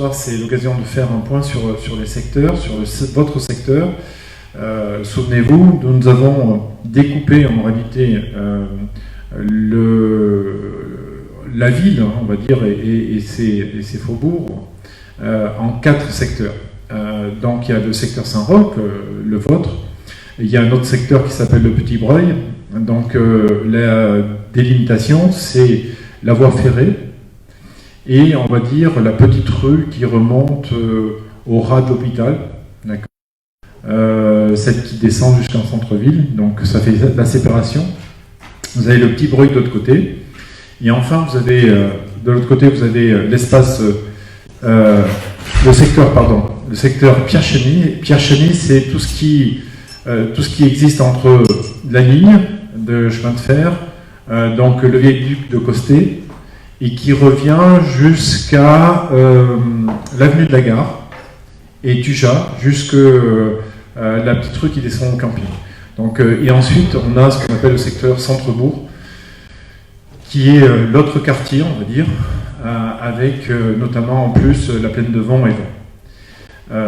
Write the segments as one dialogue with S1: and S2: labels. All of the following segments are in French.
S1: soir, c'est l'occasion de faire un point sur les secteurs, sur votre secteur. Souvenez-vous, nous avons découpé en réalité la ville, on va dire, et ses faubourgs en 4 secteurs. Donc il y a le secteur Saint-Roch, le vôtre. Il y a un autre secteur qui s'appelle le Petit Breuil. Donc la délimitation, c'est la voie ferrée et on va dire la petite rue qui remonte au ras de l'hôpital, celle qui descend jusqu'en centre-ville. Donc ça fait la séparation. Vous avez le Petit Breuil de l'autre côté. Et enfin, vous avez de l'autre côté, vous avez l'espace, le secteur Pierre-Chény. Pierre-Chény, c'est tout ce qui existe entre la ligne de chemin de fer, donc le viaduc de Costé, et qui revient jusqu'à l'avenue de la Gare, et Tuja, jusqu'à la petite rue qui descend au camping. Donc, et ensuite, on a ce qu'on appelle le secteur Centre-Bourg, qui est l'autre quartier, on va dire, avec notamment en plus la plaine de Vent et Vent.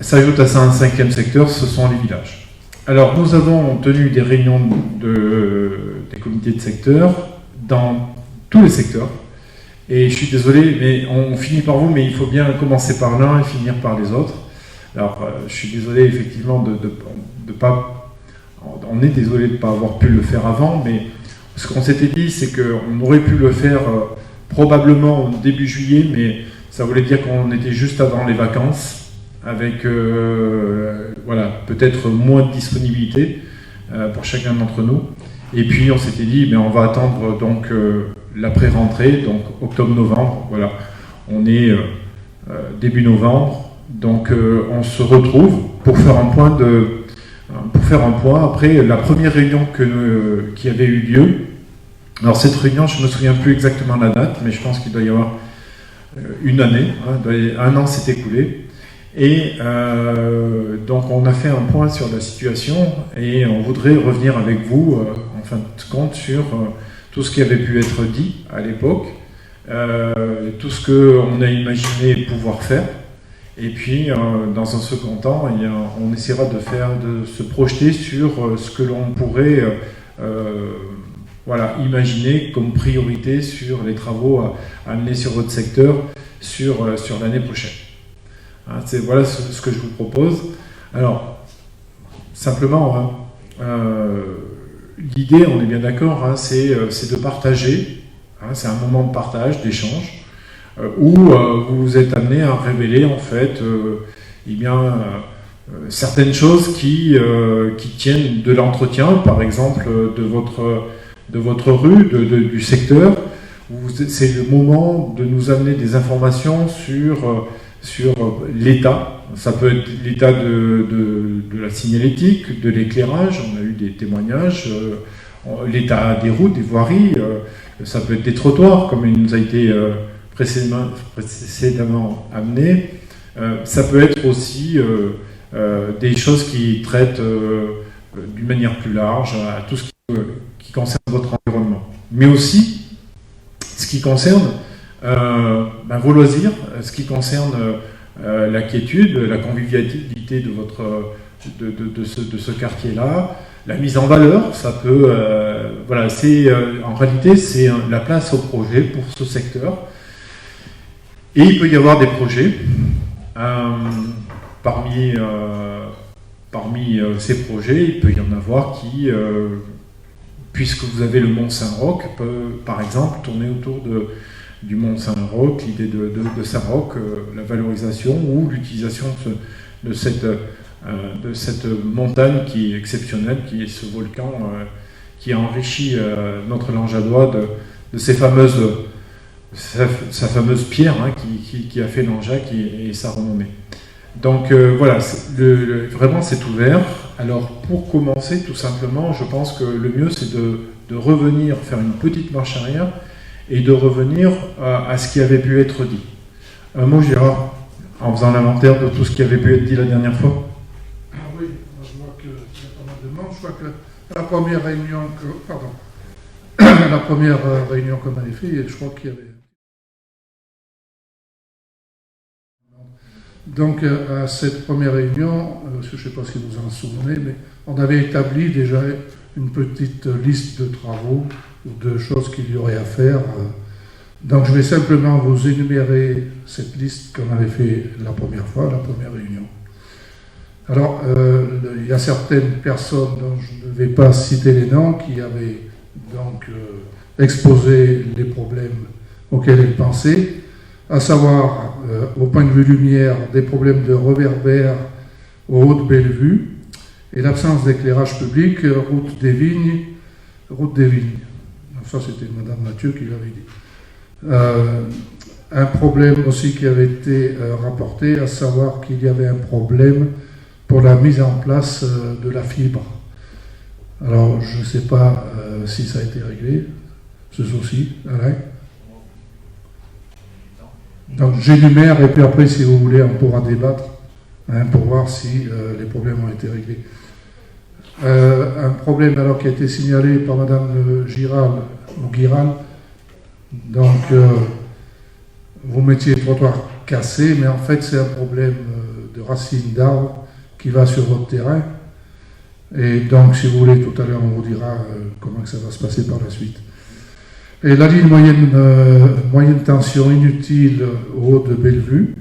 S1: S'ajoute à ça un 5e secteur, ce sont les villages. Alors, nous avons tenu des réunions des comités de secteur dans tous les secteurs. Et je suis désolé, mais on finit par vous, mais il faut bien commencer par l'un et finir par les autres. Alors, je suis désolé effectivement de pas... On est désolé de ne pas avoir pu le faire avant, mais ce qu'on s'était dit, c'est qu'on aurait pu le faire probablement au début juillet, mais ça voulait dire qu'on était juste avant les vacances, avec voilà, peut-être moins de disponibilité pour chacun d'entre nous. Et puis on s'était dit, mais on va attendre donc l'après-rentrée, donc octobre-novembre. Voilà, on est début novembre, donc on se retrouve pour faire un point après la première réunion qui avait eu lieu. Alors cette réunion, je ne me souviens plus exactement la date, mais je pense qu'il doit y avoir une année, un an s'est écoulé. Et donc on a fait un point sur la situation et on voudrait revenir avec vous, en fin de compte, sur tout ce qui avait pu être dit à l'époque, tout ce qu'on a imaginé pouvoir faire. Et puis, dans un second temps, on essaiera de se projeter sur ce que l'on pourrait voilà, imaginer comme priorité sur les travaux à mener sur votre secteur sur l'année prochaine. Hein, voilà ce que je vous propose. Alors, simplement, l'idée, on est bien d'accord, hein, c'est de partager, hein, c'est un moment de partage, d'échange, où vous vous êtes amené à révéler en fait eh bien, certaines choses qui tiennent de l'entretien, par exemple de votre rue, du secteur. C'est le moment de nous amener des informations sur l'état. Ça peut être l'état de la signalétique, de l'éclairage, on a eu des témoignages, l'état des routes, des voiries, ça peut être des trottoirs, comme il nous a été précédemment amené. Ça peut être aussi des choses qui traitent d'une manière plus large à tout ce qui concerne votre environnement. Mais aussi ce qui concerne vos loisirs, ce qui concerne la quiétude, la convivialité de ce quartier-là, la mise en valeur, ça peut... voilà, en réalité, c'est la place au projet pour ce secteur. Et il peut y avoir des projets. Parmi ces projets, il peut y en avoir qui, puisque vous avez le Mont Saint-Roch, peut par exemple tourner autour du Mont Saint-Roch, l'idée de Saint-Roch, la valorisation ou l'utilisation de cette montagne qui est exceptionnelle, qui est ce volcan qui a enrichi notre Lanjadois de sa fameuse pierre, hein, qui a fait Lanjac et sa renommée. Donc voilà, vraiment c'est ouvert. Alors pour commencer, tout simplement, je pense que le mieux c'est de revenir, faire une petite marche arrière et de revenir à ce qui avait pu être dit. Un mot, Gérard, en faisant l'inventaire de tout ce qui avait pu être dit la dernière fois.
S2: Ah oui, je vois qu'il y a pas mal de monde. Je crois que la première réunion qu'on avait fait, je crois qu'il y avait... Donc à cette première réunion, je ne sais pas si vous en souvenez, mais on avait établi déjà une petite liste de travaux ou de choses qu'il y aurait à faire. Donc je vais simplement vous énumérer cette liste qu'on avait fait la première fois, la première réunion. Alors, il y a certaines personnes dont je ne vais pas citer les noms qui avaient donc exposé les problèmes auxquels elles pensaient, à savoir, au point de vue lumière, des problèmes de réverbère au haut de Bellevue et l'absence d'éclairage public, route des Vignes. Ça, c'était Madame Mathieu qui l'avait dit. Un problème aussi qui avait été rapporté, à savoir qu'il y avait un problème pour la mise en place de la fibre. Alors, je ne sais pas si ça a été réglé, ce souci, Alain. Donc, j'énumère, et puis après, si vous voulez, on pourra débattre pour voir si les problèmes ont été réglés. Un problème alors qui a été signalé par Madame Giral, donc vous mettiez le trottoir cassé, mais en fait c'est un problème de racines d'arbres qui va sur votre terrain. Et donc, si vous voulez, tout à l'heure, on vous dira comment que ça va se passer par la suite. Et la ligne moyenne tension inutile au haut de Bellevue.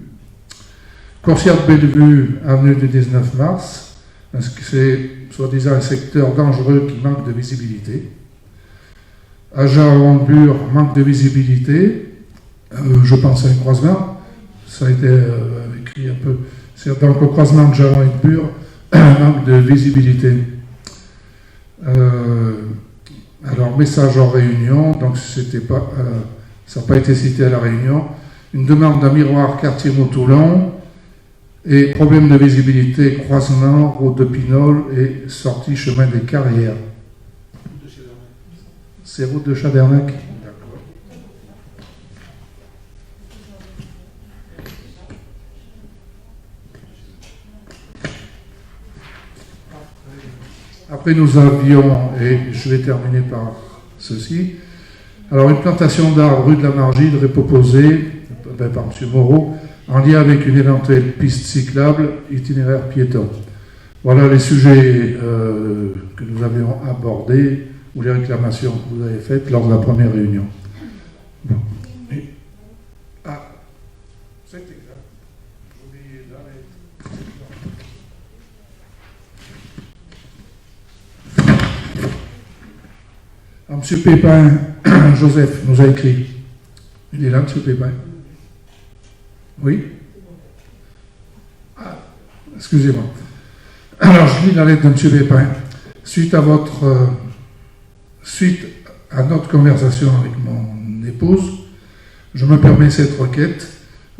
S2: Coursière de Bellevue, avenue du 19 mars. C'est soi-disant un secteur dangereux qui manque de visibilité. Agen-Bure, manque de visibilité. Je pense à un croisement. Ça a été écrit un peu. C'est donc au croisement de Jaron et de Bure, manque de visibilité. Alors, message en réunion, donc c'était pas, ça n'a pas été cité à la réunion. Une demande d'un miroir quartier Motoulon et problème de visibilité, croisement, route de Pinol et sortie chemin des Carrières. C'est route de Chadernac. Après, nous avions, et je vais terminer par ceci, alors une plantation d'arbres rue de la Margide proposée par M. Moreau en lien avec une éventuelle piste cyclable, itinéraire piéton. Voilà les sujets que nous avions abordés ou les réclamations que vous avez faites lors de la première réunion. Bon. C'est exact. Alors, M. Pépin, Joseph nous a écrit. Il est là, M. Pépin. Oui? Excusez-moi. Alors, je lis la lettre de M. Pépin. Suite à notre conversation avec mon épouse, je me permets cette requête.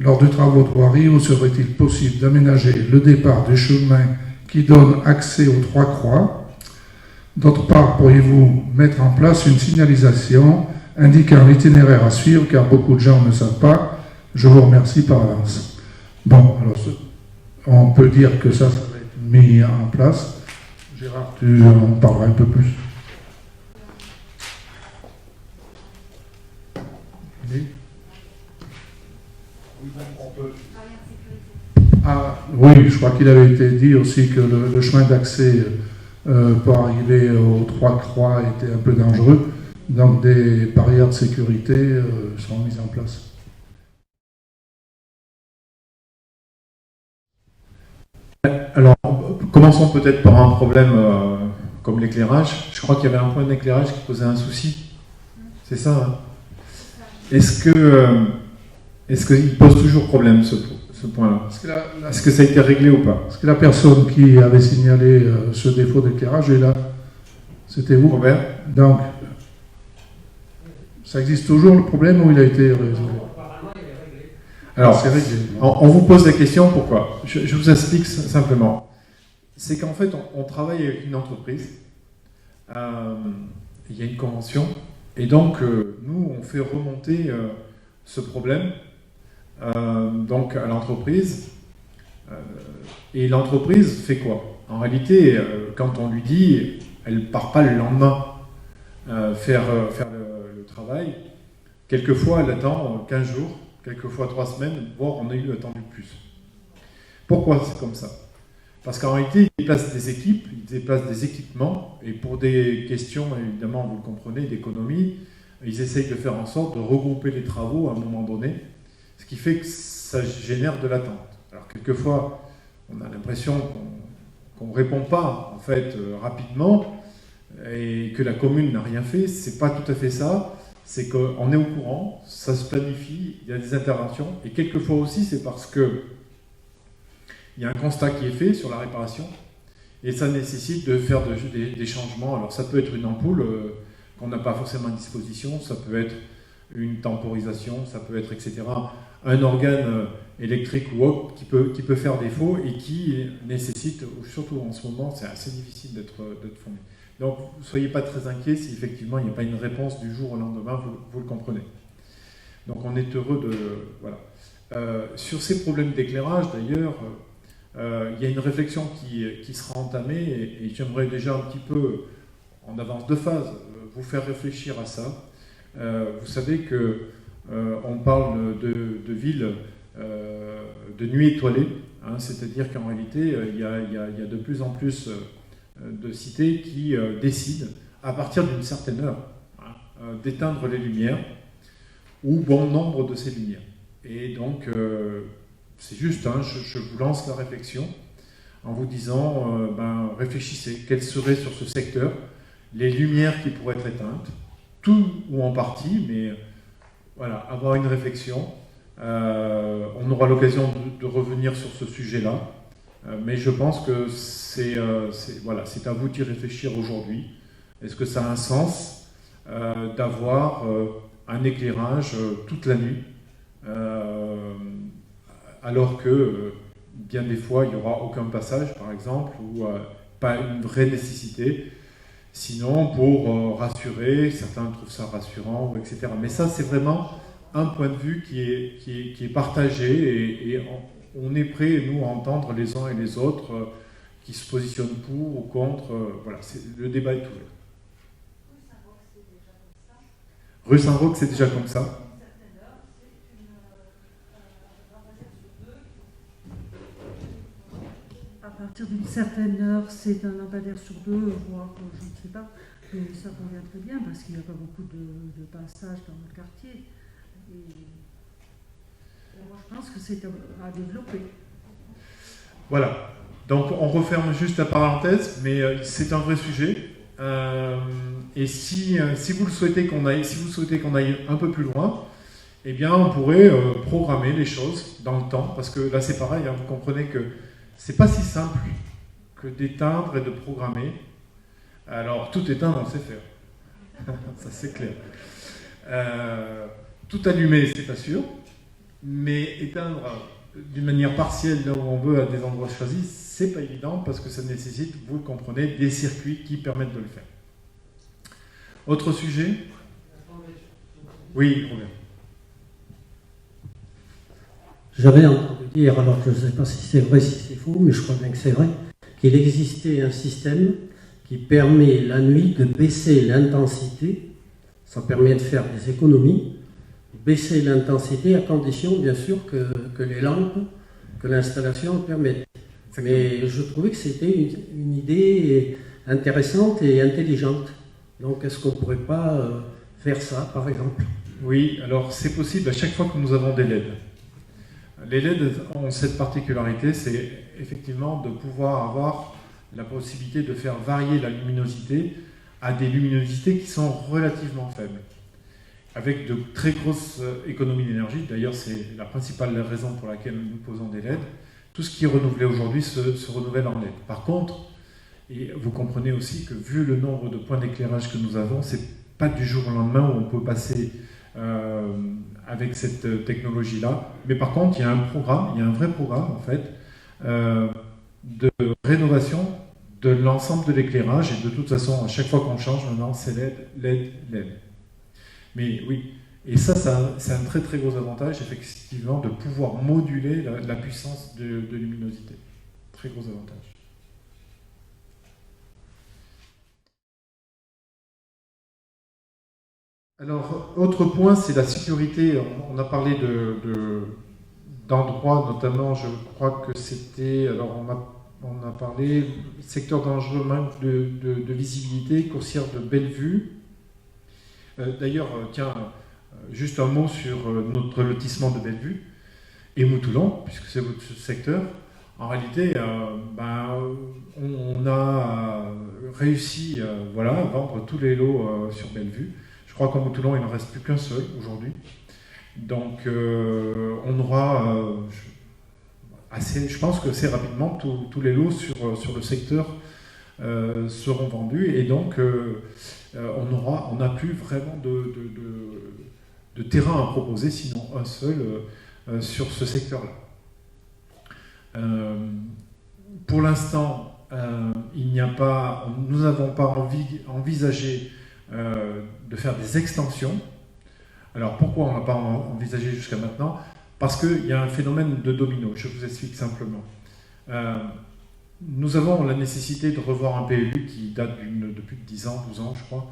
S2: Lors des travaux de voirie, où serait-il possible d'aménager le départ du chemin qui donne accès aux Trois Croix? D'autre part, pourriez-vous mettre en place une signalisation indiquant l'itinéraire à suivre, car beaucoup de gens ne savent pas. Je vous remercie par avance. Bon, alors, on peut dire que ça va être mis en place. Gérard, tu en parleras un peu plus. Oui, je crois qu'il avait été dit aussi que le chemin d'accès pour arriver aux Trois Croix était un peu dangereux, donc des barrières de sécurité seront mises en place.
S1: Alors, commençons peut-être par un problème comme l'éclairage. Je crois qu'il y avait un problème d'éclairage qui posait un souci. C'est ça, hein? Est-ce qu'il pose toujours problème, ce point-là? Est-ce que ça a été réglé ou pas?
S2: Est-ce que la personne qui avait signalé ce défaut d'éclairage est là? C'était vous?
S1: Robert?
S2: Donc, ça existe toujours le problème ou il a été résolu?
S1: Alors, on vous pose la question, pourquoi? Je vous explique simplement. C'est qu'en fait, on travaille avec une entreprise, il y a une convention, et donc nous, on fait remonter ce problème donc à l'entreprise, et l'entreprise fait quoi? En réalité, quand on lui dit, elle ne part pas le lendemain faire le travail, quelquefois elle attend 15 jours, quelquefois 3 semaines, voire on a eu attendu plus. Pourquoi c'est comme ça? Parce qu'en réalité, ils déplacent des équipes, ils déplacent des équipements, et pour des questions, évidemment, vous le comprenez, d'économie, ils essayent de faire en sorte de regrouper les travaux à un moment donné, ce qui fait que ça génère de l'attente. Alors quelquefois, on a l'impression qu'on ne répond pas en fait rapidement et que la commune n'a rien fait. C'est pas tout à fait ça. C'est qu'on est au courant, ça se planifie, il y a des interventions, et quelquefois aussi c'est parce que il y a un constat qui est fait sur la réparation, et ça nécessite de faire des changements. Alors ça peut être une ampoule qu'on n'a pas forcément à disposition, ça peut être une temporisation, ça peut être, etc. Un organe électrique ou autre qui peut faire défaut et qui nécessite, surtout en ce moment, c'est assez difficile d'être formé. Donc, ne soyez pas très inquiets si effectivement il n'y a pas une réponse du jour au lendemain, vous le comprenez. Donc, on est heureux de... Voilà. Sur ces problèmes d'éclairage, d'ailleurs, il y a une réflexion qui sera entamée et j'aimerais déjà un petit peu, en avance de phase, vous faire réfléchir à ça. Vous savez que on parle de villes de nuit étoilée, hein, c'est-à-dire qu'en réalité, il y a de plus en plus de cités qui décident, à partir d'une certaine heure, hein, d'éteindre les lumières, ou bon nombre de ces lumières. Et donc, c'est juste, hein, je vous lance la réflexion en vous disant, réfléchissez, quelles seraient sur ce secteur les lumières qui pourraient être éteintes, tout ou en partie, mais voilà, avoir une réflexion. On aura l'occasion de revenir sur ce sujet-là, mais je pense que c'est à vous d'y réfléchir aujourd'hui. Est-ce que ça a un sens d'avoir un éclairage toute la nuit, alors que bien des fois il n'y aura aucun passage, par exemple, ou pas une vraie nécessité? Sinon, pour rassurer, certains trouvent ça rassurant, etc. Mais ça, c'est vraiment un point de vue qui est partagé et on est prêt, nous, à entendre les uns et les autres qui se positionnent pour ou contre. Voilà, le débat est ouvert. Rue Saint-Roch, c'est déjà comme ça.
S3: À partir d'une certaine heure, c'est un lampadaire sur deux, voire je ne sais pas, mais ça convient très bien parce qu'il n'y a pas beaucoup de passages dans le quartier. Et moi, je pense que c'est à développer.
S1: Voilà. Donc, on referme juste la parenthèse, mais c'est un vrai sujet. Et si vous le souhaitez qu'on aille un peu plus loin, eh bien, on pourrait programmer les choses dans le temps, parce que là, c'est pareil. Hein, vous comprenez que c'est pas si simple que d'éteindre et de programmer. Alors, tout éteindre, on sait faire. Ça, c'est clair. Tout allumer, c'est pas sûr. Mais éteindre d'une manière partielle, là où on veut, à des endroits choisis, c'est pas évident parce que ça nécessite, vous le comprenez, des circuits qui permettent de le faire. Autre sujet? Oui, Robert.
S4: J'avais entendu dire, alors je ne sais pas si c'est vrai, si c'est faux, mais je crois bien que c'est vrai, qu'il existait un système qui permet la nuit de baisser l'intensité, ça permet de faire des économies, baisser l'intensité à condition bien sûr que les lampes, que l'installation le permette. Mais je trouvais que c'était une idée intéressante et intelligente. Donc est-ce qu'on ne pourrait pas faire ça par exemple?
S1: Oui, alors c'est possible à chaque fois que nous avons des LED. Les LED ont cette particularité, c'est effectivement de pouvoir avoir la possibilité de faire varier la luminosité à des luminosités qui sont relativement faibles, avec de très grosses économies d'énergie. D'ailleurs, c'est la principale raison pour laquelle nous posons des LED. Tout ce qui est renouvelé aujourd'hui se renouvelle en LED. Par contre, et vous comprenez aussi que vu le nombre de points d'éclairage que nous avons, c'est pas du jour au lendemain où on peut passer avec cette technologie-là. Mais par contre, il y a un vrai programme en fait, de rénovation de l'ensemble de l'éclairage. Et de toute façon, à chaque fois qu'on change, maintenant, c'est LED. Mais oui, et ça c'est un très très gros avantage, effectivement, de pouvoir moduler la puissance de luminosité. Très gros avantage. Alors, autre point, c'est la sécurité. On a parlé d'endroits, notamment, je crois que c'était, alors on a parlé, secteur dangereux, manque de visibilité, coursière de Bellevue. D'ailleurs, tiens, juste un mot sur notre lotissement de Bellevue et Moutoulan, puisque c'est votre secteur. En réalité, on a réussi à vendre tous les lots sur Bellevue. Je crois qu'en Moutoulan, il n'en reste plus qu'un seul aujourd'hui. Donc, on aura, je pense que assez rapidement, tous les lots sur le secteur seront vendus. Et donc, on n'a plus vraiment de terrain à proposer, sinon un seul, sur ce secteur-là. Pour l'instant, nous n'avons pas envisagé de faire des extensions. Alors pourquoi on n'a pas envisagé jusqu'à maintenant? Parce qu'il y a un phénomène de domino, je vous explique simplement. Nous avons la nécessité de revoir un PLU qui date de plus de 10 ans, 12 ans je crois,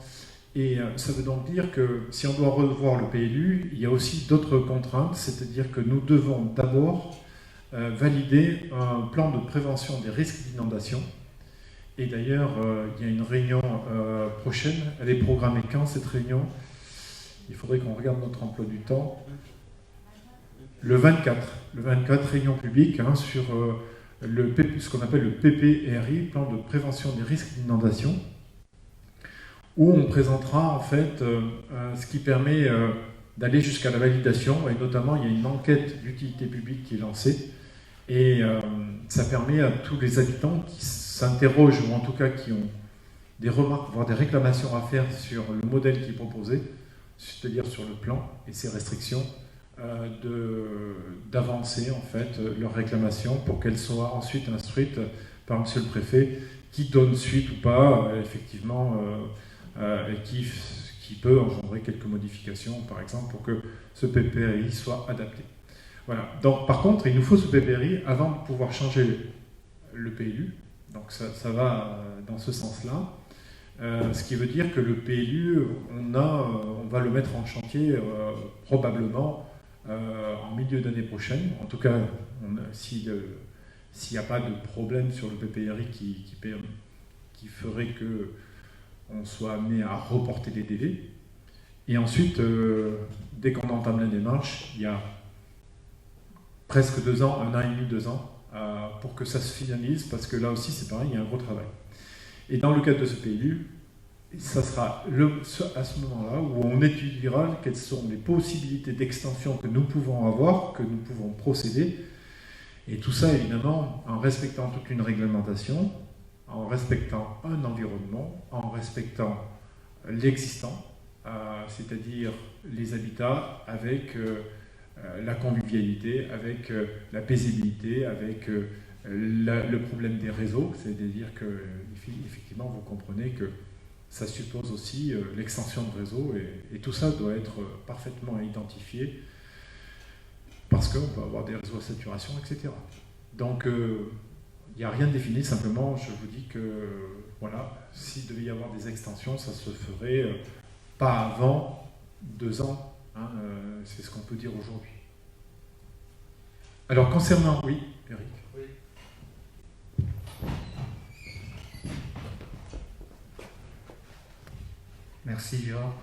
S1: et ça veut donc dire que si on doit revoir le PLU, il y a aussi d'autres contraintes, c'est-à-dire que nous devons d'abord valider un plan de prévention des risques d'inondation. Et d'ailleurs, il y a une réunion prochaine, elle est programmée quand cette réunion? Il faudrait qu'on regarde notre emploi du temps. Le 24, réunion publique sur ce qu'on appelle le PPRI, plan de prévention des risques d'inondation, où on présentera en fait ce qui permet d'aller jusqu'à la validation, et notamment il y a une enquête d'utilité publique qui est lancée, et ça permet à tous les habitants qui s'interrogent, ou en tout cas qui ont des remarques, voire des réclamations à faire sur le modèle qui est proposé, c'est-à-dire sur le plan et ses restrictions, d'avancer en fait leurs réclamations pour qu'elles soient ensuite instruites par Monsieur le Préfet, qui donne suite ou pas, effectivement, et qui peut engendrer quelques modifications, par exemple, pour que ce PPRI soit adapté. Voilà. Donc, par contre, il nous faut ce PPRI avant de pouvoir changer le PLU. Donc, ça va dans ce sens-là. Ce qui veut dire que le PLU, on va le mettre en chantier probablement en milieu d'année prochaine. En tout cas, s'il n'y a pas de problème sur le PPRI qui ferait qu'on soit amené à reporter les délais. Et ensuite, dès qu'on entame la démarche, il y a presque 2 ans, 1 an et demi, 2 ans, pour que ça se finalise, parce que là aussi, c'est pareil, il y a un gros travail. Et dans le cadre de ce PLU, ça sera à ce moment-là où on étudiera quelles sont les possibilités d'extension que nous pouvons avoir, que nous pouvons procéder, et tout ça évidemment en respectant toute une réglementation, en respectant un environnement, en respectant l'existant, c'est-à-dire les habitats avec la convivialité, avec la paisibilité, avec le problème des réseaux, c'est-à-dire que effectivement vous comprenez que ça suppose aussi l'extension de réseau, et tout ça doit être parfaitement identifié parce qu'on peut avoir des réseaux à saturation, etc. Donc il n'y a rien de défini, simplement je vous dis que voilà, s'il devait y avoir des extensions, ça se ferait pas avant 2 ans, hein, c'est ce qu'on peut dire aujourd'hui. Alors concernant, oui, Eric. Oui.
S5: Merci Gérard.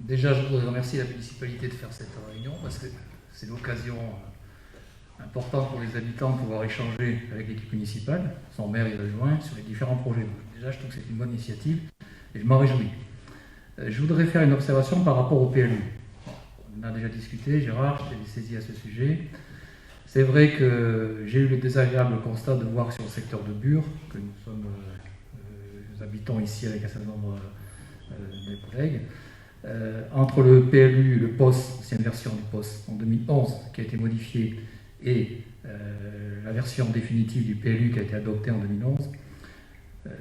S5: Déjà, je voudrais remercier la municipalité de faire cette réunion parce que c'est l'occasion importante pour les habitants de pouvoir échanger avec l'équipe municipale, son maire et adjoint, sur les différents projets. Déjà, je trouve que c'est une bonne initiative et je m'en réjouis. Je voudrais faire une observation par rapport au PLU. On a déjà discuté, Gérard, je t'ai saisi à ce sujet. C'est vrai que j'ai eu le désagréable constat de voir sur le secteur de Bure, que nous habitons ici avec un certain nombre de collègues, entre le PLU, le POS, l'ancienne version du POS en 2011 qui a été modifiée, et la version définitive du PLU qui a été adoptée en 2011,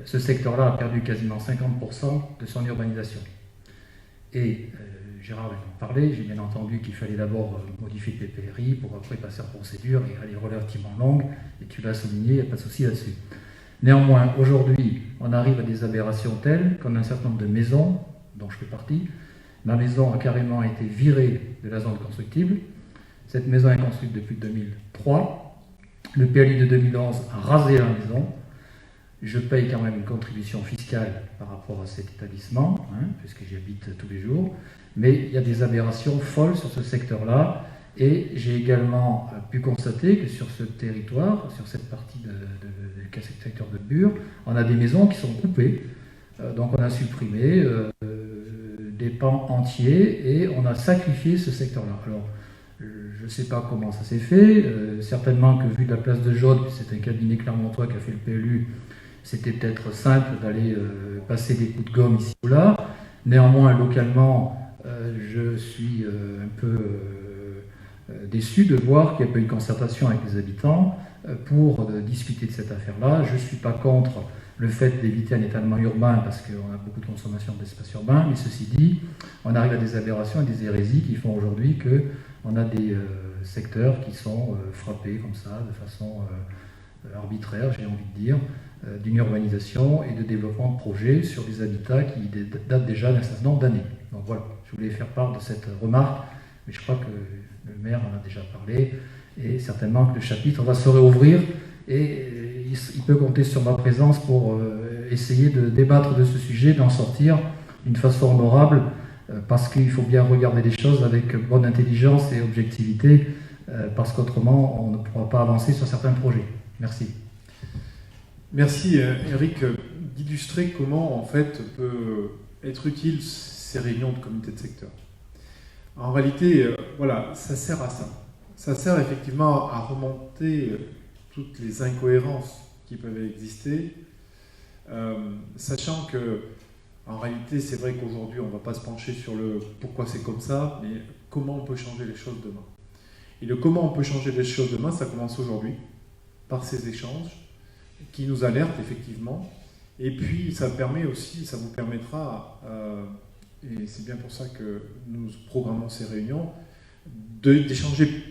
S5: ce secteur-là a perdu quasiment 50% de son urbanisation. Et Gérard vient d'en parler, j'ai bien entendu qu'il fallait d'abord modifier le PPRI pour après passer en procédure, et elle est relativement longue, et tu l'as souligné, il n'y a pas de souci là-dessus. Néanmoins, aujourd'hui, on arrive à des aberrations telles qu'on a un certain nombre de maisons, dont je fais partie. Ma maison a carrément été virée de la zone constructible. Cette maison est construite depuis 2003. Le PLU de 2011 a rasé la maison. Je paye quand même une contribution fiscale par rapport à cet établissement, puisque j'y habite tous les jours. Mais il y a des aberrations folles sur ce secteur-là. Et j'ai également pu constater que sur ce territoire, sur cette partie du secteur de Bure, on a des maisons qui sont coupées. Donc on a supprimé des pans entiers et on a sacrifié ce secteur-là. Alors, je ne sais pas comment ça s'est fait. Certainement que vu de la place de Jaude, c'est un cabinet clermontois qui a fait le PLU, c'était peut-être simple d'aller passer des coups de gomme ici ou là. Néanmoins, localement, je suis un peu déçu de voir qu'il n'y a pas eu de concertation avec les habitants pour discuter de cette affaire-là. Je ne suis pas contre le fait d'éviter un étalement urbain parce qu'on a beaucoup de consommation d'espace urbain, mais ceci dit, on arrive à des aberrations et des hérésies qui font aujourd'hui qu'on a des secteurs qui sont frappés comme ça, de façon arbitraire, j'ai envie de dire, d'une urbanisation et de développement de projets sur des habitats qui datent déjà d'un certain nombre d'années. Donc voilà, je voulais faire part de cette remarque, mais je crois que le maire en a déjà parlé, et certainement que le chapitre va se réouvrir, et il peut compter sur ma présence pour essayer de débattre de ce sujet, d'en sortir d'une façon honorable, parce qu'il faut bien regarder les choses avec bonne intelligence et objectivité, parce qu'autrement on ne pourra pas avancer sur certains projets. Merci.
S1: Merci Eric d'illustrer comment en fait peut être utile ces réunions de comité de secteur. En réalité, voilà, ça sert à ça. Ça sert effectivement à remonter toutes les incohérences qui peuvent exister, sachant que en réalité, c'est vrai qu'aujourd'hui, on ne va pas se pencher sur le pourquoi c'est comme ça, mais comment on peut changer les choses demain. Et le comment on peut changer les choses demain, ça commence aujourd'hui, par ces échanges, qui nous alertent effectivement. Et puis, ça permet aussi, ça vous permettra, et c'est bien pour ça que nous programmons ces réunions, d'échanger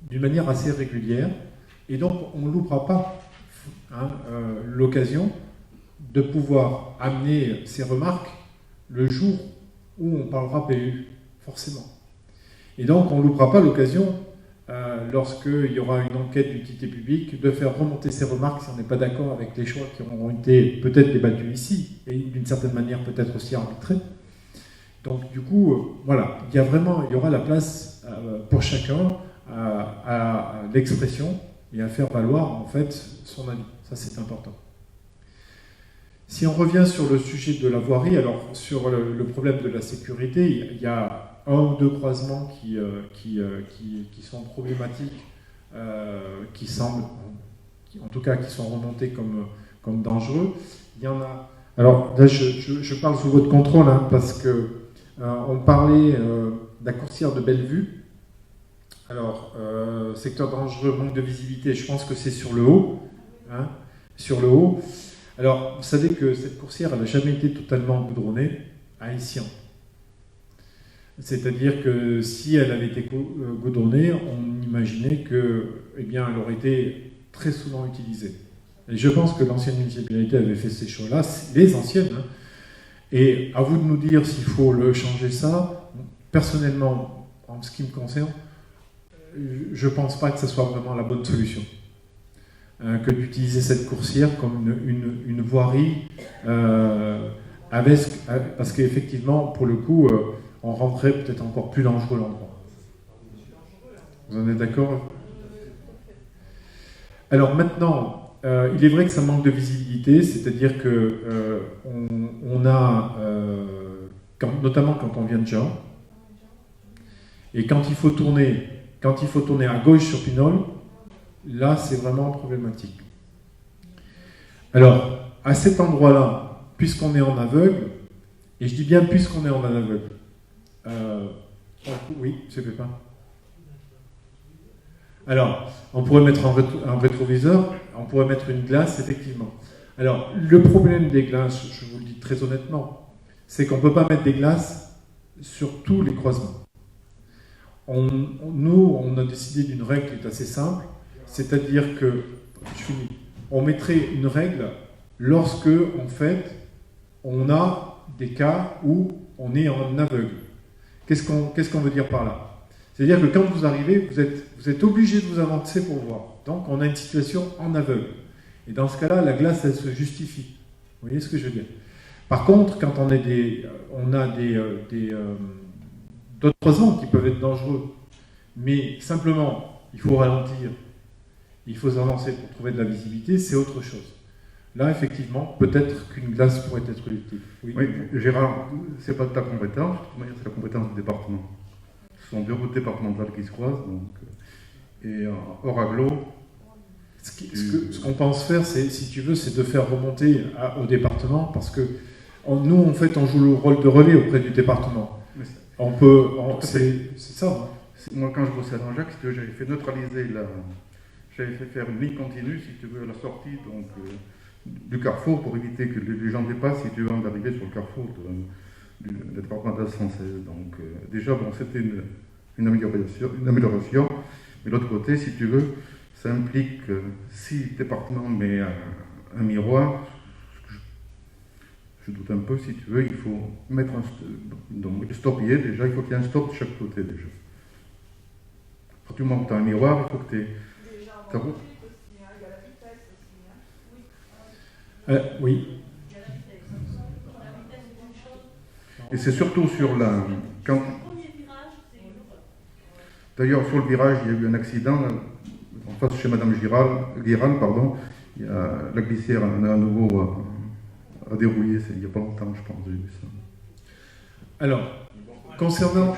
S1: d'une manière assez régulière. Et donc, on ne loupera pas l'occasion de pouvoir amener ces remarques le jour où on parlera PLU, forcément. Et donc, on ne loupera pas l'occasion, lorsqu'il y aura une enquête d'utilité publique, de faire remonter ces remarques si on n'est pas d'accord avec les choix qui auront été peut-être débattus ici, et d'une certaine manière peut-être aussi arbitrés. Donc, du coup, voilà, il y aura la place pour chacun à l'expression et à faire valoir, en fait, son avis. Ça, c'est important. Si on revient sur le sujet de la voirie, alors sur le problème de la sécurité, il y a un ou deux croisements qui sont problématiques, qui semblent, en tout cas, qui sont remontés comme dangereux. Il y en a. Alors là, je parle sous votre contrôle, parce que on parlait de la coursière de Bellevue. Alors, secteur dangereux, manque de visibilité, je pense que c'est sur le haut. Sur le haut. Alors, vous savez que cette coursière, elle n'a jamais été totalement goudronnée à Essian. C'est-à-dire que si elle avait été goudronnée, on imaginait que, eh bien, elle aurait été très souvent utilisée. Et je pense que l'ancienne municipalité avait fait ces choix-là, les anciennes. Et à vous de nous dire s'il faut le changer ça. Personnellement, en ce qui me concerne, je ne pense pas que ce soit vraiment la bonne solution. Que d'utiliser cette coursière comme une voirie, parce qu'effectivement, pour le coup, on rendrait peut-être encore plus dangereux l'endroit. Vous en êtes d'accord? Alors maintenant, il est vrai que ça manque de visibilité, c'est-à-dire que on a, notamment quand on vient de Jean, et quand il faut tourner à gauche sur Pinol, là, c'est vraiment problématique. Alors, à cet endroit-là, puisqu'on est en aveugle, et je dis bien puisqu'on est en aveugle, oui, c'est Pépin. Alors, on pourrait mettre un rétroviseur, on pourrait mettre une glace, effectivement. Alors, le problème des glaces, je vous le dis très honnêtement, c'est qu'on ne peut pas mettre des glaces sur tous les croisements. Nous, on a décidé d'une règle qui est assez simple, c'est-à-dire que, on mettrait une règle lorsque, en fait, on a des cas où on est en aveugle. Qu'est-ce qu'on veut dire par là? C'est-à-dire que quand vous arrivez, vous êtes obligé de vous avancer pour voir. Donc on a une situation en aveugle. Et dans ce cas-là, la glace, elle se justifie. Vous voyez ce que je veux dire? Par contre, quand on a d'autres croisements qui peuvent être dangereux, mais simplement, il faut ralentir, il faut s'avancer pour trouver de la visibilité, c'est autre chose. Là, effectivement, peut-être qu'une glace pourrait être utile.
S6: Oui, Gérard, c'est pas de ta compétence, de toute manière, c'est la compétence du département. Ce sont deux routes départementales qui se croisent, donc, et hors agglo.
S1: Ce qu'on pense faire, si tu veux, c'est de faire remonter au département, parce que nous, en fait, on joue le rôle de relais auprès du département. C'est ça. Hein.
S6: Moi, quand je bossais à Langeac, j'avais fait neutraliser j'avais fait faire une ligne continue, si tu veux, à la sortie donc, du carrefour pour éviter que les gens dépassent, si tu veux, avant d'arriver sur le carrefour du département d'A-116. Donc, déjà, bon, c'était une amélioration. Mais l'autre côté, si tu veux, ça implique que si le département met un miroir, je doute un peu, si tu veux, il faut mettre donc le stop y est déjà, il faut qu'il y ait un stop de chaque côté déjà. Quand tu montes un miroir, il faut que tu aies...
S1: Oui.
S6: Et c'est surtout sur la... D'ailleurs, sur le virage, il y a eu un accident, en face chez Madame Guiral, pardon, il y a la glissière à nouveau a dérouillé, il n'y a pas longtemps, je pense, j'ai vu ça.
S1: Alors, concernant...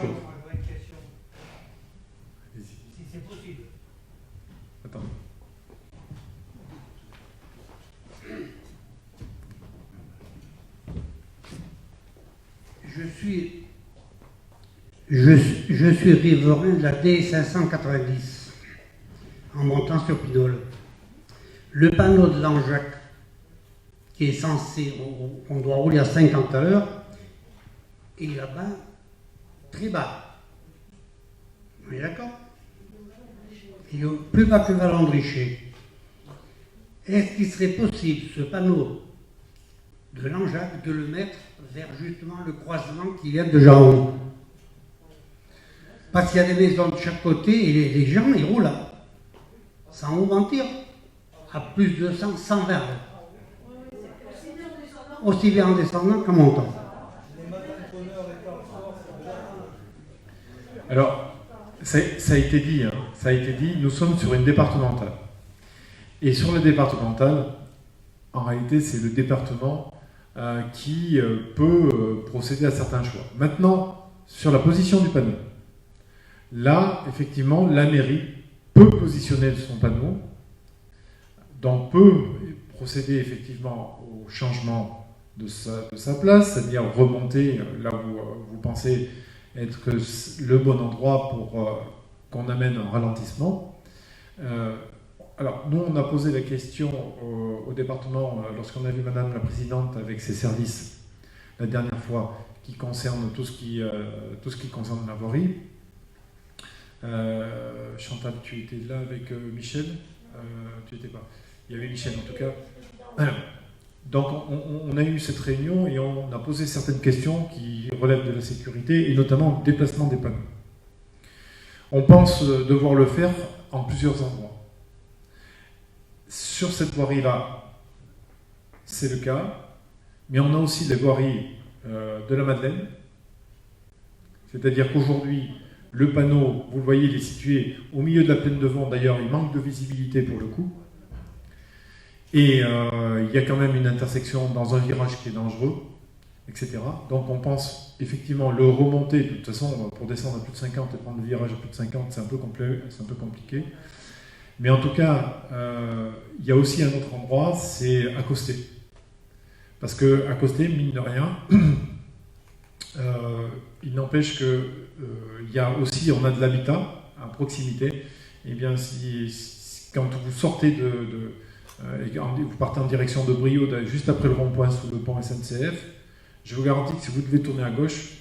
S7: Si c'est possible.
S1: Attends.
S7: Je suis riverain de la D590 en montant sur Pinole. Le panneau de Langeac, qui est censé, on doit rouler à 50 à l'heure, est là-bas très bas. On est d'accord? Il est plus bas que Valandricher. Est-ce qu'il serait possible, ce panneau de Langeac, de le mettre vers justement le croisement qui vient de Jean? Parce qu'il y a des maisons de chaque côté et les gens, ils roulent là, sans vous mentir, à plus de 120. Aussi bien en descendant qu'en montant.
S1: Alors, ça a été dit, nous sommes sur une départementale. Et sur le départemental, en réalité, c'est le département qui peut procéder à certains choix. Maintenant, sur la position du panneau, là, effectivement, la mairie peut positionner son panneau, donc peut procéder effectivement au changement de sa place, c'est-à-dire remonter là où vous pensez être le bon endroit pour qu'on amène un ralentissement. Alors, nous, on a posé la question au département lorsqu'on a vu Madame la Présidente avec ses services la dernière fois, qui concerne tout ce qui concerne la voirie. Chantal, tu étais là avec Michel? Tu n'étais pas. Il y avait Michel en tout cas. Alors, donc on a eu cette réunion et on a posé certaines questions qui relèvent de la sécurité et notamment le déplacement des panneaux. On pense devoir le faire en plusieurs endroits. Sur cette voirie-là, c'est le cas, mais on a aussi les voiries de la Madeleine, c'est-à-dire qu'aujourd'hui, le panneau, vous le voyez, il est situé au milieu de la plaine de Vent, d'ailleurs il manque de visibilité pour le coup, et il y a quand même une intersection dans un virage qui est dangereux, etc. Donc on pense effectivement le remonter, de toute façon pour descendre à plus de 50 et prendre le virage à plus de 50, c'est un peu compliqué. Mais en tout cas, il y a aussi un autre endroit, c'est Accosté. Parce que Accosté, mine de rien, il n'empêche que il y a aussi, on a de l'habitat à proximité. Et bien, quand vous sortez vous partez en direction de Brioude, juste après le rond-point sous le pont SNCF, je vous garantis que si vous devez tourner à gauche,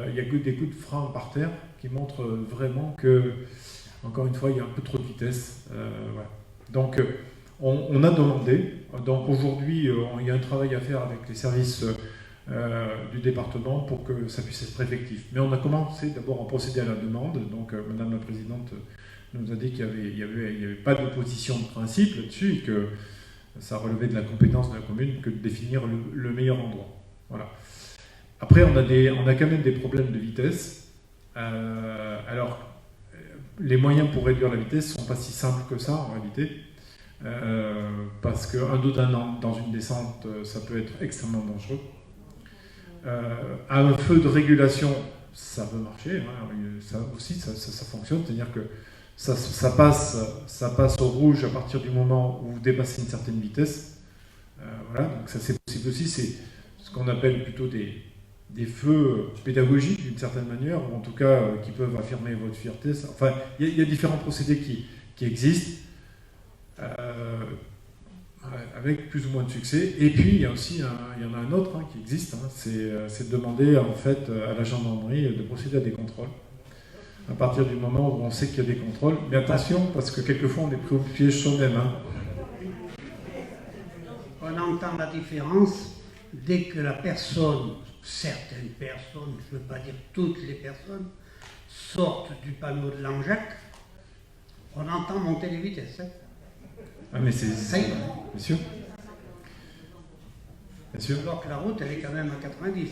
S1: il y a que des coups de frein par terre qui montrent vraiment que, encore une fois, il y a un peu trop de vitesse. Voilà. Donc, on a demandé. Donc aujourd'hui, il y a un travail à faire avec les services du département pour que ça puisse être effectif. Mais on a commencé d'abord à procéder à la demande, donc Madame la Présidente nous a dit qu'il n'y avait pas d'opposition de principe là-dessus et que ça relevait de la compétence de la commune que de définir le meilleur endroit. Voilà. Après, on a quand même des problèmes de vitesse. Alors, les moyens pour réduire la vitesse ne sont pas si simples que ça en réalité. Parce qu'un dos dans une descente, ça peut être extrêmement dangereux. À un feu de régulation, ça peut marcher, hein, ça aussi, ça fonctionne, c'est-à-dire que ça passe au rouge à partir du moment où vous dépassez une certaine vitesse. Voilà, donc ça c'est possible aussi, c'est ce qu'on appelle plutôt des feux pédagogiques d'une certaine manière, ou en tout cas qui peuvent affirmer votre fierté. Enfin, il y a différents procédés qui existent. Avec plus ou moins de succès. Et puis il y a aussi il y en a un autre qui existe, c'est de demander en fait à la gendarmerie de procéder à des contrôles à partir du moment où on sait qu'il y a des contrôles. Mais attention, parce que quelquefois on est pris au piège soi-même.
S7: On entend la différence dès que la personne, certaines personnes, je ne veux pas dire toutes les personnes, sortent du panneau de Langeac, on entend monter les vitesses.
S1: Ah mais c'est... Bien sûr. Bien sûr.
S7: Alors que la route, elle est quand même à 90.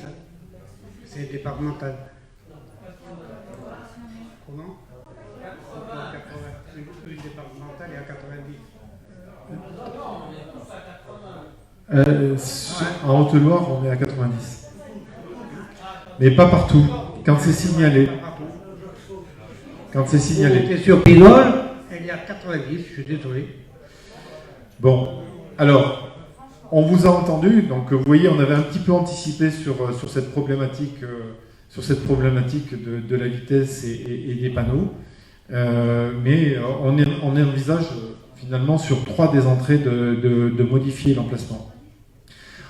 S7: C'est départemental. Comment? Une départementale est à 90.
S1: En Haute-Loire, on est à 90. Mais pas partout. Quand c'est signalé. Quand c'est signalé.
S7: Et sur Pinol, elle est à 90, je suis désolé.
S1: Bon, alors, on vous a entendu, donc vous voyez, on avait un petit peu anticipé sur cette problématique, de la vitesse et des panneaux, mais on envisage finalement sur 3 des entrées de modifier l'emplacement.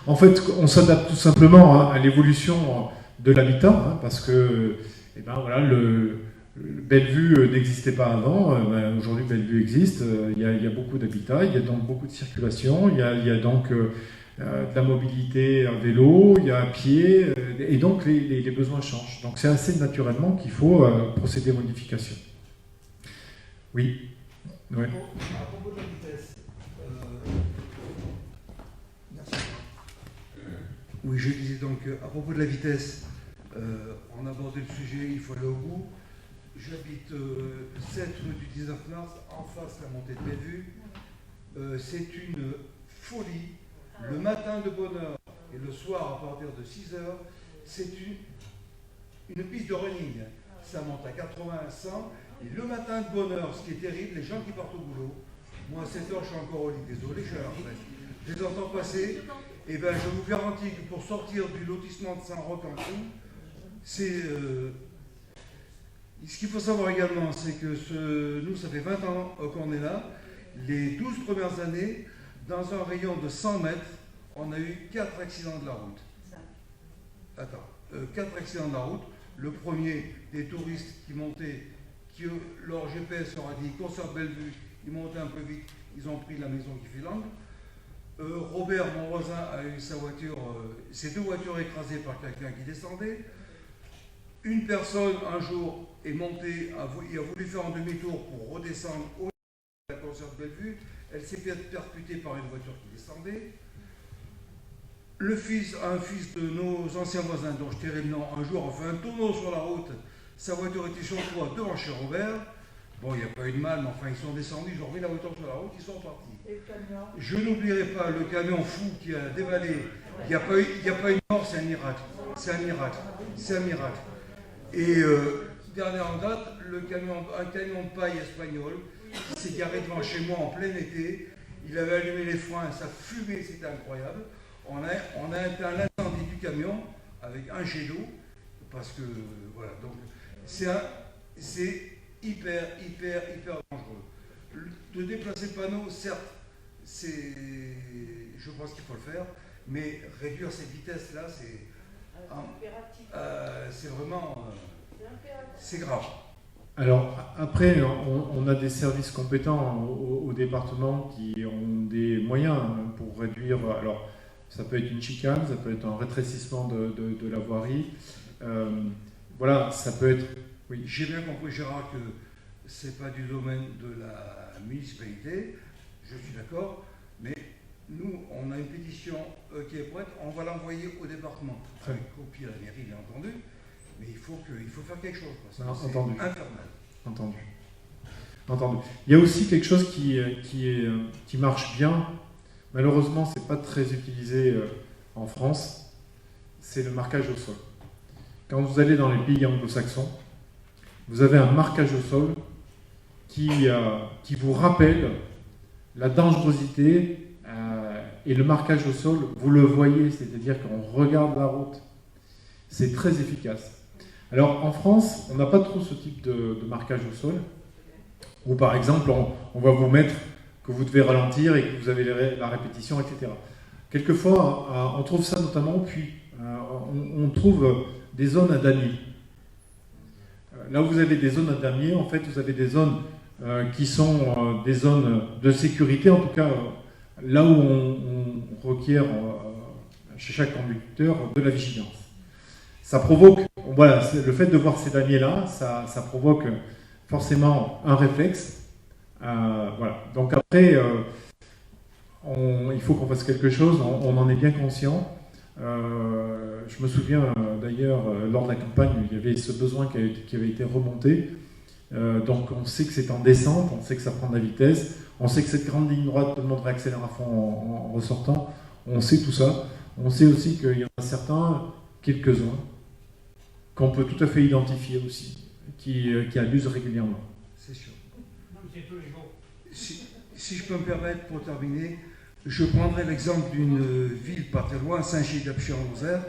S1: En fait, on s'adapte tout simplement à l'évolution de l'habitat, parce que voilà, Bellevue n'existait pas avant, aujourd'hui Bellevue existe, il y a beaucoup d'habitats, il y a donc beaucoup de circulation, il y a donc de la mobilité à vélo, il y a à pied, et donc les besoins changent. Donc c'est assez naturellement qu'il faut procéder aux modifications. Oui. Ouais.
S8: À propos de la vitesse, merci. Oui, je disais donc, à propos de la vitesse, on a abordé le sujet, il faut aller au bout. J'habite 7 rue du 19 mars, en face de la montée de Bellevue. C'est une folie. Le matin de bonne heure et le soir à partir de 6 heures, c'est une piste de running. Ça monte à 80, 100. Et le matin de bonne heure, ce qui est terrible, les gens qui partent au boulot, moi à 7 heures je suis encore au lit, désolé, je suis à la retraite. Je les entends passer, et bien je vous garantis que pour sortir du lotissement de Saint-Roch-en-Cou, c'est... Ce qu'il faut savoir également, c'est que nous, ça fait 20 ans qu'on est là. Les 12 premières années, dans un rayon de 100 mètres, on a eu 4 accidents de la route. Attends, 4 accidents de la route. Le premier, des touristes qui montaient, qui leur GPS leur a dit concert Bellevue, ils montaient un peu vite, ils ont pris la maison qui fait l'angle. Robert, mon voisin, a eu sa voiture, ses 2 voitures écrasées par quelqu'un qui descendait. Une personne, un jour, est montée, il a voulu faire un demi-tour pour redescendre au concert de Bellevue. Elle s'est fait percuter par une voiture qui descendait. Un fils de nos anciens voisins, dont je tairai le nom, un jour a fait un tonneau sur la route. Sa voiture était sur le toit devant chez Robert. Bon, il n'y a pas eu de mal, mais enfin, ils sont descendus, ils ont remis la voiture sur la route, ils sont partis. Je n'oublierai pas le camion fou qui a dévalé. Il n'y a pas eu de mort, c'est un miracle. C'est un miracle. C'est un miracle. Et dernière en date, un camion de paille espagnol qui s'est garé devant chez moi en plein été. Il avait allumé les freins, ça fumait, c'était incroyable. On a éteint l'incendie du camion avec un jet d'eau, parce que voilà, donc c'est hyper dangereux. De déplacer le panneau, certes, je pense qu'il faut le faire, mais réduire cette vitesse-là, c'est vraiment, c'est grave.
S1: Alors, après, on a des services compétents au département qui ont des moyens pour réduire. Alors, ça peut être une chicane, ça peut être un rétrécissement de la voirie. Voilà, ça peut être... Oui.
S8: J'ai bien compris, Gérard, que ce n'est pas du domaine de la municipalité, je suis d'accord, mais nous, on a une pétition qui est prête, on va l'envoyer au département, avec copie à la mairie, bien entendu, mais il faut faire quelque chose, parce que c'est infernal.
S1: Entendu. Il y a aussi quelque chose qui marche bien, malheureusement, ce n'est pas très utilisé en France, c'est le marquage au sol. Quand vous allez dans les pays anglo-saxons, vous avez un marquage au sol qui vous rappelle la dangerosité et le marquage au sol, vous le voyez, c'est-à-dire qu'on regarde la route. C'est très efficace. Alors en France, on n'a pas trop ce type de marquage au sol, où par exemple on va vous mettre que vous devez ralentir et que vous avez la répétition, etc. Quelquefois, on trouve ça notamment au puits. On trouve des zones à damier. Là où vous avez des zones à damier, en fait, vous avez des zones qui sont des zones de sécurité, en tout cas là où on requiert chez chaque conducteur de la vigilance. Ça provoque, voilà, le fait de voir ces damiers-là, ça provoque forcément un réflexe. Voilà. Donc après, il faut qu'on fasse quelque chose, on en est bien conscient. Je me souviens d'ailleurs, lors de la campagne, il y avait ce besoin qui avait été remonté. Donc on sait que c'est en descente, on sait que ça prend de la vitesse, on sait que cette grande ligne droite, tout le monde réaccélère à fond en ressortant, on sait tout ça. On sait aussi qu'il y en a certains, quelques-uns, qu'on peut tout à fait identifier aussi, qui abusent régulièrement.
S8: C'est sûr. Si je peux me permettre, pour terminer, je prendrai l'exemple d'une ville pas très loin, Saint-Chély-d'Apcher-en-Lozère,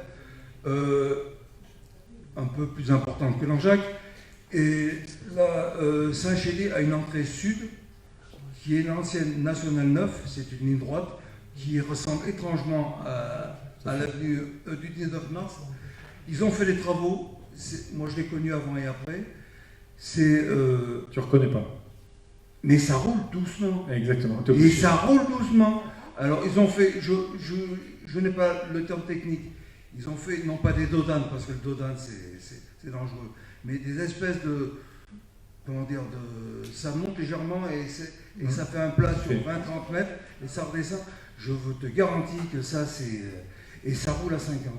S8: un peu plus importante que Langeac. Et là, Saint-Chély a une entrée sud, qui est l'ancienne Nationale 9, c'est une ligne droite, qui ressemble étrangement à l'avenue du 19 mars. Ils ont fait des travaux, moi je l'ai connu avant et après.
S1: Tu reconnais pas.
S8: Mais ça roule doucement.
S1: Exactement.
S8: Et ça roule doucement. Alors ils ont fait, je n'ai pas le terme technique, ils ont fait, non pas des dodanes, parce que le dodane c'est dangereux, mais des espèces de, comment dire, ça monte légèrement et ça fait un plat sur 20-30 mètres et ça redescend. Je vous te garantis que ça c'est... Et ça roule à 50.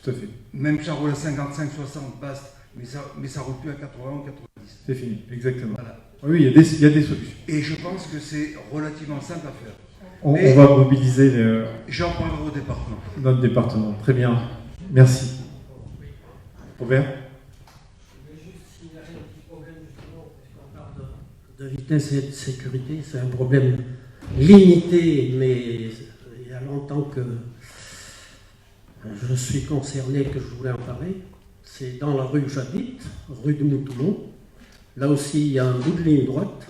S1: Tout à fait.
S8: Même ça roule à 55, 60, basta, mais ça roule plus à 80 ou 90.
S1: C'est fini, exactement.
S8: Voilà.
S1: Oui, il y a des solutions.
S8: Et je pense que c'est relativement simple à faire.
S1: On va mobiliser
S8: j'en parlerai au département.
S1: Notre département. Très bien. Merci. Robert ?
S4: Je voulais juste signaler un petit problème justement, puisqu'on parle de vitesse et de sécurité. C'est un problème limité, mais il y a longtemps que je suis concerné, que je voulais en parler. C'est dans la rue où j'habite, rue de Moutoulon. Là aussi, il y a un bout de ligne droite.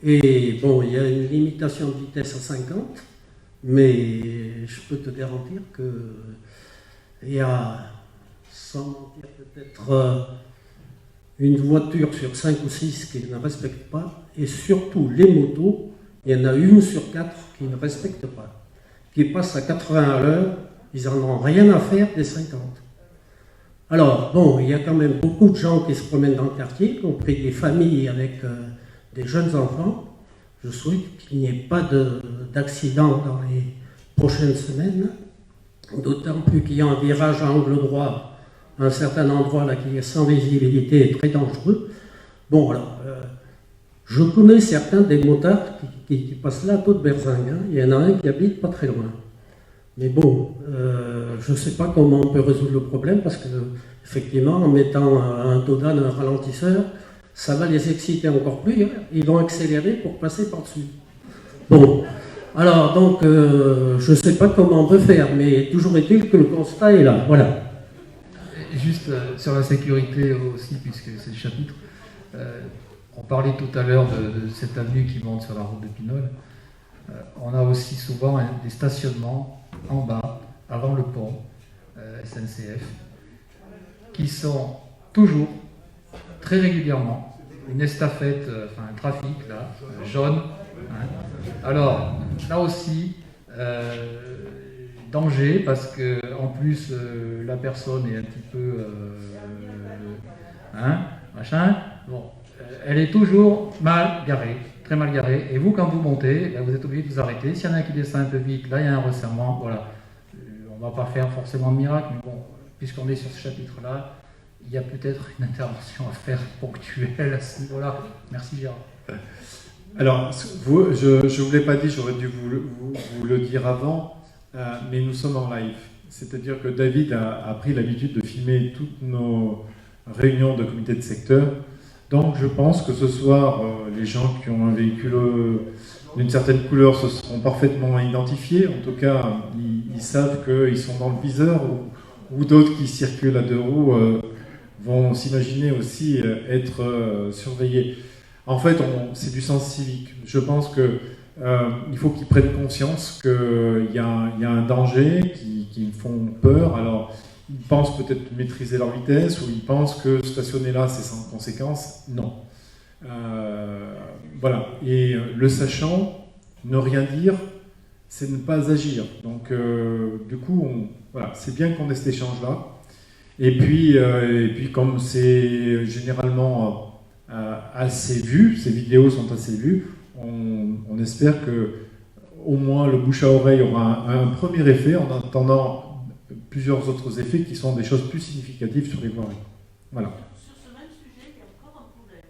S4: Et bon, il y a une limitation de vitesse à 50, mais je peux te garantir qu'il y a, sans mentir, peut-être une voiture sur 5 ou 6 qui ne respecte pas, et surtout les motos, il y en a une sur 4 qui ne respecte pas, qui passe à 80 à l'heure, ils n'en ont rien à faire des 50. Alors, bon, il y a quand même beaucoup de gens qui se promènent dans le quartier, y compris des familles avec des jeunes enfants. Je souhaite qu'il n'y ait pas d'accident dans les prochaines semaines, d'autant plus qu'il y a un virage à angle droit à un certain endroit là qui est sans visibilité et très dangereux. Bon, alors, je connais certains des motards qui passent là à taux de berzingue. Hein. Il y en a un qui habite pas très loin. Mais bon, je ne sais pas comment on peut résoudre le problème parce que, effectivement, en mettant un dodane, un ralentisseur, ça va les exciter encore plus. Hein. Ils vont accélérer pour passer par-dessus. Bon, alors donc, je ne sais pas comment on peut faire, mais toujours est-il que le constat est là. Voilà.
S5: Et juste sur la sécurité aussi, puisque c'est le chapitre, on parlait tout à l'heure de cette avenue qui monte sur la route de Pinole. On a aussi souvent des stationnements en bas, avant le pont SNCF, qui sont toujours, très régulièrement, une estafette, enfin un trafic là, jaune. Hein. Alors, là aussi, danger parce que en plus la personne est un petit peu machin. Bon, elle est toujours mal garée, très mal garée. Et vous, quand vous montez, là, vous êtes obligé de vous arrêter. S'il y en a un qui descend un peu vite, là il y a un resserrement. Voilà. On ne va pas faire forcément de miracle, mais bon, puisqu'on est sur ce chapitre-là, il y a peut-être une intervention à faire ponctuelle à ce niveau-là. Merci Gérard.
S1: Alors, je ne vous l'ai pas dit, j'aurais dû vous le dire avant, mais nous sommes en live. C'est-à-dire que David a pris l'habitude de filmer toutes nos réunions de comité de secteur. Donc, je pense que ce soir, les gens qui ont un véhicule d'une certaine couleur se seront parfaitement identifiés. En tout cas, ils savent qu'ils sont dans le viseur, ou d'autres qui circulent à deux roues vont s'imaginer aussi être surveillés. En fait, c'est du sens civique. Je pense qu'il faut qu'ils prennent conscience qu'il y a un danger, qui me font peur. Alors, ils pensent peut-être maîtriser leur vitesse, ou ils pensent que stationner là, c'est sans conséquence. Non. Voilà. Et le sachant, ne rien dire, c'est ne pas agir. Donc, du coup, voilà, c'est bien qu'on ait cet échange-là. Et puis, comme c'est généralement assez vu, ces vidéos sont assez vues, on espère que au moins le bouche à oreille aura un premier effet, en attendant plusieurs autres effets qui sont des choses plus significatives sur les voiries. Voilà.
S9: Sur ce même sujet, il y a encore un problème.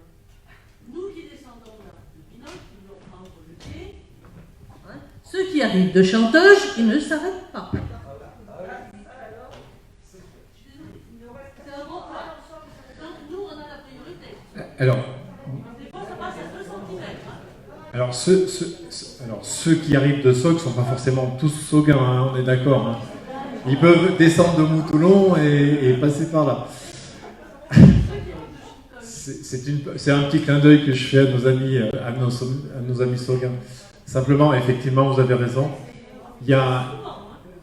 S9: Nous qui descendons là, de Binocle, qui voulons prendre le quai, ceux qui arrivent de Chanteuge, ils ne s'arrêtent pas.
S1: Alors,
S9: des fois, ça passe à 2 cm.
S1: alors, ceux qui arrivent de Saugues ne sont pas forcément tous Sauguins, hein, on est d'accord. Hein. Ils peuvent descendre de Moutoullon et passer par là. C'est un petit clin d'œil que je fais à nos amis, à nos amis Sauguins. Simplement, effectivement, vous avez raison.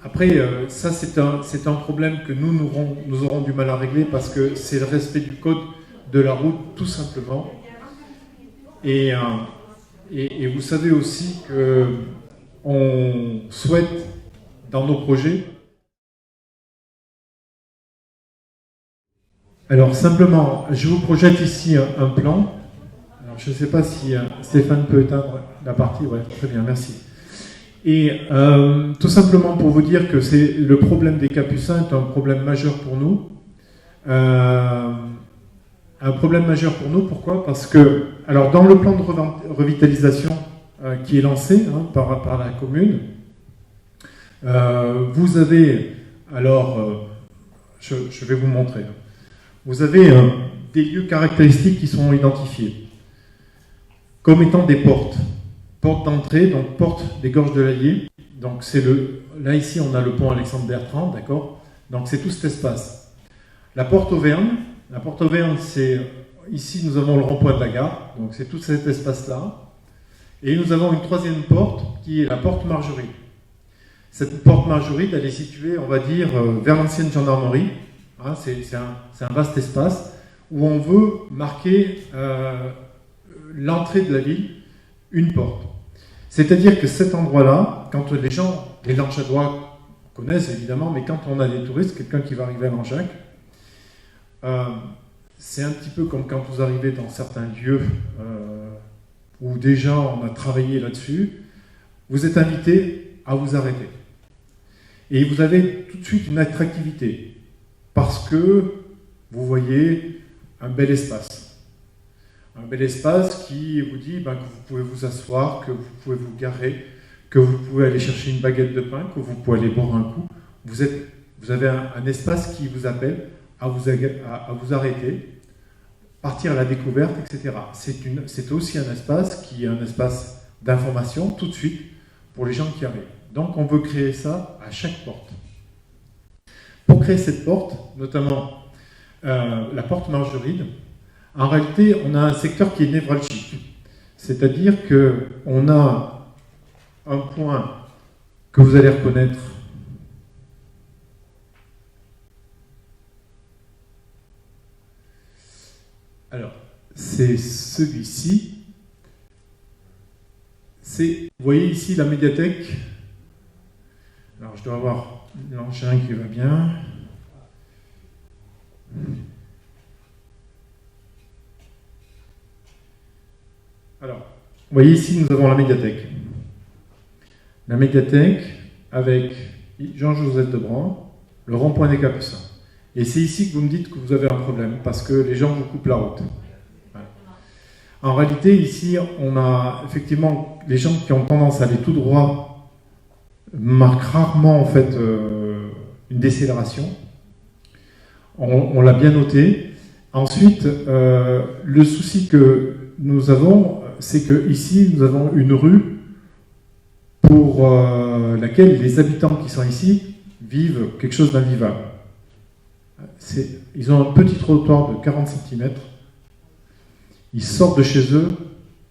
S1: Après, ça, c'est un problème que nous aurons du mal à régler parce que c'est le respect du code de la route, tout simplement. Et vous savez aussi qu'on souhaite, dans nos projets... Alors, simplement, je vous projette ici un plan. Alors, je ne sais pas si Stéphane peut éteindre la partie. Ouais, très bien, merci. Et tout simplement pour vous dire que le problème des Capucins est un problème majeur pour nous. Un problème majeur pour nous, pourquoi ? Parce que, alors dans le plan de revitalisation qui est lancé par la commune, vous avez, alors, je vais vous montrer, vous avez des lieux caractéristiques qui sont identifiés comme étant des portes d'entrée, donc porte des Gorges de l'Allier, donc là ici on a le pont Alexandre Bertrand, d'accord, donc c'est tout cet espace. La porte Auvergne, c'est, ici nous avons le rond-point de la gare, donc c'est tout cet espace-là. Et nous avons une troisième porte qui est la porte Marguerite. Cette porte Marguerite, elle est située, on va dire, vers l'ancienne gendarmerie. Hein, c'est un vaste espace où on veut marquer l'entrée de la ville, une porte. C'est-à-dire que cet endroit-là, quand les Lanchadois connaissent évidemment, mais quand on a des touristes, quelqu'un qui va arriver à Langeac, c'est un petit peu comme quand vous arrivez dans certains lieux où déjà on a travaillé là-dessus, vous êtes invité à vous arrêter. Et vous avez tout de suite une attractivité, parce que vous voyez un bel espace. Un bel espace qui vous dit que vous pouvez vous asseoir, que vous pouvez vous garer, que vous pouvez aller chercher une baguette de pain, que vous pouvez aller boire un coup. Vous avez un espace qui vous appelle à vous arrêter, partir à la découverte, etc. C'est aussi un espace qui est un espace d'information tout de suite pour les gens qui arrivent. Donc on veut créer ça à chaque porte. Pour créer cette porte, notamment la porte Marguerite, en réalité on a un secteur qui est névralgique. C'est-à-dire qu'on a un point que vous allez reconnaître. Alors, c'est celui-ci. Vous voyez ici la médiathèque Alors, je dois avoir l'engin qui va bien. Alors, vous voyez ici, nous avons la médiathèque. La médiathèque avec Jean-Joseph Debrun, le rond-point des Capucins. Et c'est ici que vous me dites que vous avez un problème, parce que les gens vous coupent la route. Voilà. En réalité, ici, on a effectivement les gens qui ont tendance à aller tout droit marquent rarement en fait une décélération. On l'a bien noté. Ensuite, le souci que nous avons, c'est que ici, nous avons une rue pour laquelle les habitants qui sont ici vivent quelque chose d'invivable. Ils ont un petit trottoir de 40 cm. Ils sortent de chez eux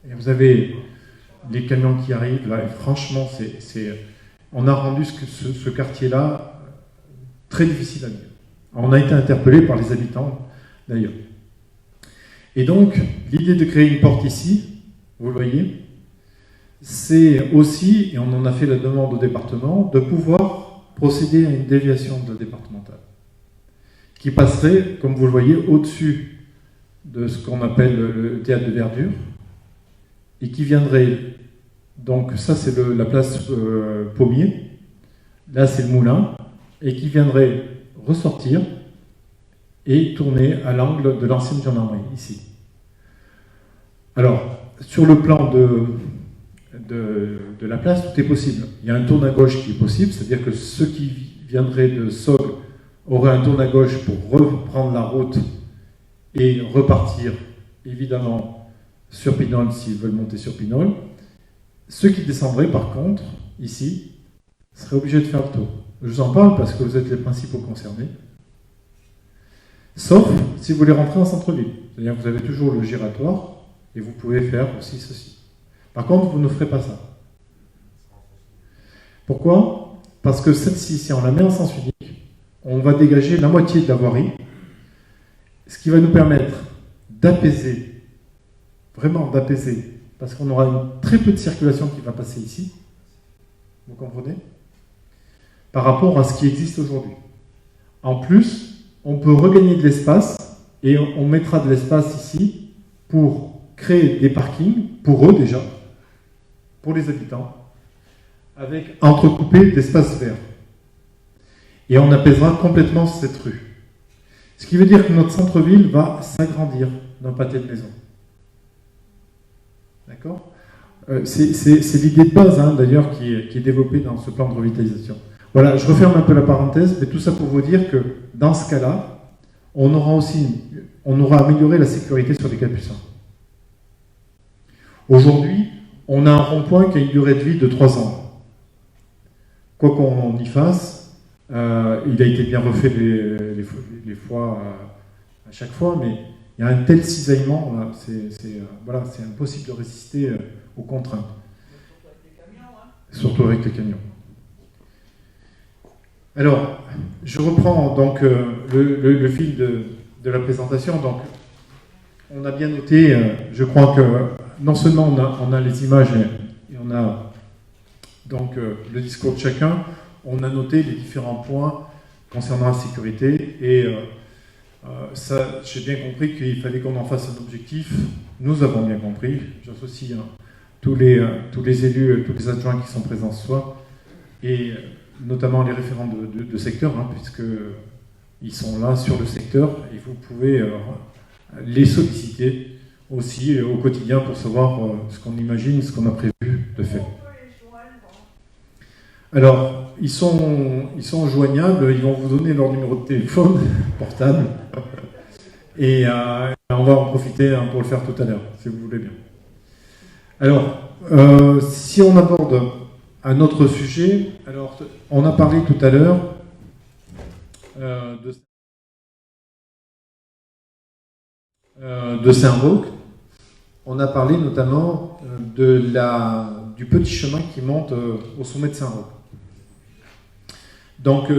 S1: et vous avez les camions qui arrivent. Là, et franchement, on a rendu ce quartier-là très difficile à vivre. On a été interpellé par les habitants, d'ailleurs. Et donc, l'idée de créer une porte ici, vous le voyez, c'est aussi, et on en a fait la demande au département, de pouvoir procéder à une déviation de la départementale, qui passerait, comme vous le voyez, au-dessus de ce qu'on appelle le théâtre de verdure, et qui viendrait, donc ça c'est la place Pommier, là c'est le moulin, et qui viendrait ressortir et tourner à l'angle de l'ancienne gendarmerie, ici. Alors, sur le plan de la place, tout est possible. Il y a un tourne à gauche qui est possible, c'est-à-dire que ceux qui viendraient de Sogre auraient un tourne à gauche pour reprendre la route et repartir, évidemment, sur Pinol s'ils veulent monter sur Pinol. Ceux qui descendraient, par contre, ici, seraient obligés de faire le tour. Je vous en parle parce que vous êtes les principaux concernés. Sauf si vous voulez rentrer en centre-ville. C'est-à-dire que vous avez toujours le giratoire et vous pouvez faire aussi ceci. Par contre, vous ne ferez pas ça. Pourquoi? Parce que celle-ci, si on la met en sens unique, on va dégager la moitié de la voirie, ce qui va nous permettre d'apaiser, vraiment d'apaiser, parce qu'on aura très peu de circulation qui va passer ici, vous comprenez? Par rapport à ce qui existe aujourd'hui. En plus, on peut regagner de l'espace et on mettra de l'espace ici pour créer des parkings, pour eux déjà, pour les habitants, avec entrecoupé d'espaces verts. Et on apaisera complètement cette rue. Ce qui veut dire que notre centre-ville va s'agrandir d'un pâté de maison. D'accord? C'est l'idée de base, hein, d'ailleurs, qui est développée dans ce plan de revitalisation. Voilà, je referme un peu la parenthèse, mais tout ça pour vous dire que dans ce cas-là, on aura amélioré la sécurité sur les Capucins. Aujourd'hui, on a un rond-point qui a une durée de vie de 3 ans. Quoi qu'on y fasse, il a été bien refait les fois à chaque fois, mais il y a un tel cisaillement, c'est impossible de résister aux contraintes. Surtout avec les camions. Alors, je reprends donc le fil de la présentation. Donc, on a bien noté, je crois que non seulement on a les images et on a donc le discours de chacun, on a noté les différents points concernant la sécurité et ça, j'ai bien compris qu'il fallait qu'on en fasse un objectif. Nous avons bien compris. J'associe tous les élus, tous les adjoints qui sont présents ce soir et notamment les référents de secteur, hein, puisqu'ils sont là sur le secteur et vous pouvez les solliciter aussi au quotidien pour savoir ce qu'on imagine, ce qu'on a prévu de faire. Alors, ils sont joignables, ils vont vous donner leur numéro de téléphone portable et on va en profiter pour le faire tout à l'heure, si vous voulez bien. Alors, si on aborde un autre sujet, alors on a parlé tout à l'heure de Saint-Roch. On a parlé notamment du petit chemin qui monte au sommet de Saint-Roch. Donc,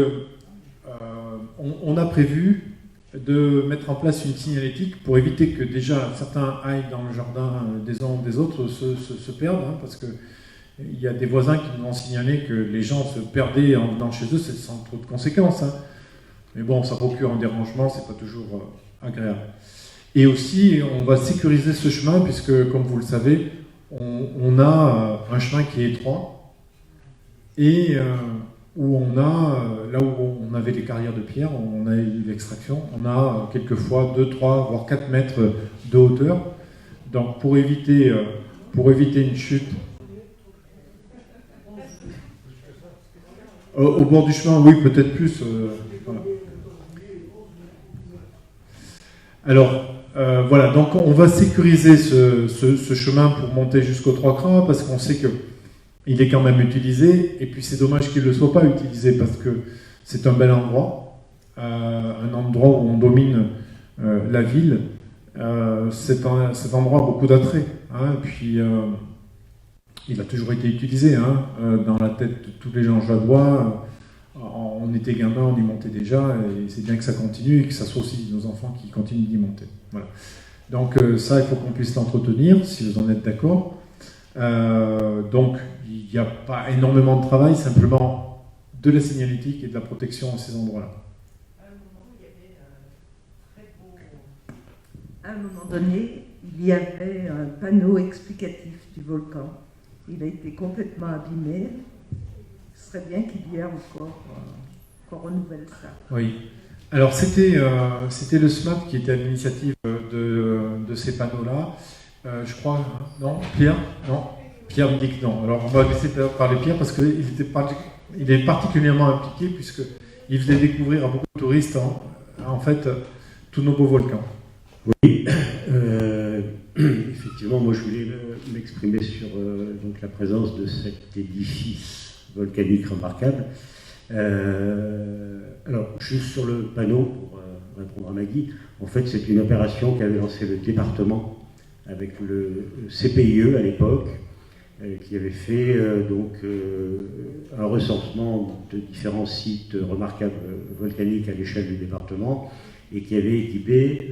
S1: on a prévu de mettre en place une signalétique pour éviter que déjà certains aillent dans le jardin des uns ou des autres se perdent, hein, parce que il y a des voisins qui nous ont signalé que les gens se perdaient en venant chez eux, c'est sans trop de conséquences. Hein. Mais bon, ça procure un dérangement, c'est pas toujours agréable. Et aussi, on va sécuriser ce chemin, puisque, comme vous le savez, on a un chemin qui est étroit, et où on a, là où on avait les carrières de pierre, où on a eu l'extraction, on a quelquefois 2, 3, voire 4 mètres de hauteur. Donc pour éviter une chute, au bord du chemin, oui, peut-être plus. Voilà. Alors, voilà, donc on va sécuriser ce chemin pour monter jusqu'aux 3 crans, parce qu'on sait qu'il est quand même utilisé, et puis c'est dommage qu'il ne soit pas utilisé, parce que c'est un bel endroit, un endroit où on domine la ville. Cet endroit a beaucoup d'attrait, hein, et puis il a toujours été utilisé, hein, dans la tête de tous les gens jadois. On était gamins, on y montait déjà, et c'est bien que ça continue et que ça soit aussi nos enfants qui continuent d'y monter. Voilà. Donc ça, il faut qu'on puisse l'entretenir, si vous en êtes d'accord. Donc il n'y a pas énormément de travail, simplement de la signalétique et de la protection à ces endroits-là.
S10: À un moment donné, il y avait un panneau explicatif du volcan. Il a été complètement abîmé. Ce serait bien qu'il y ait qu'on renouvelle ça.
S1: Oui. Alors c'était le SMAP qui était à l'initiative de ces panneaux-là. Je crois, non, Pierre? Non, Pierre me dit que non. Alors on va laisser parler Pierre parce qu'il est particulièrement impliqué puisqu'il faisait découvrir à beaucoup de touristes en fait tous nos beaux volcans.
S11: Oui, effectivement, moi je voulais m'exprimer sur donc la présence de cet édifice volcanique remarquable. Alors, juste sur le panneau, pour répondre à Maggie, en fait c'est une opération qu'avait lancée le département avec le CPIE à l'époque, qui avait fait un recensement de différents sites remarquables volcaniques à l'échelle du département, et qui avait équipé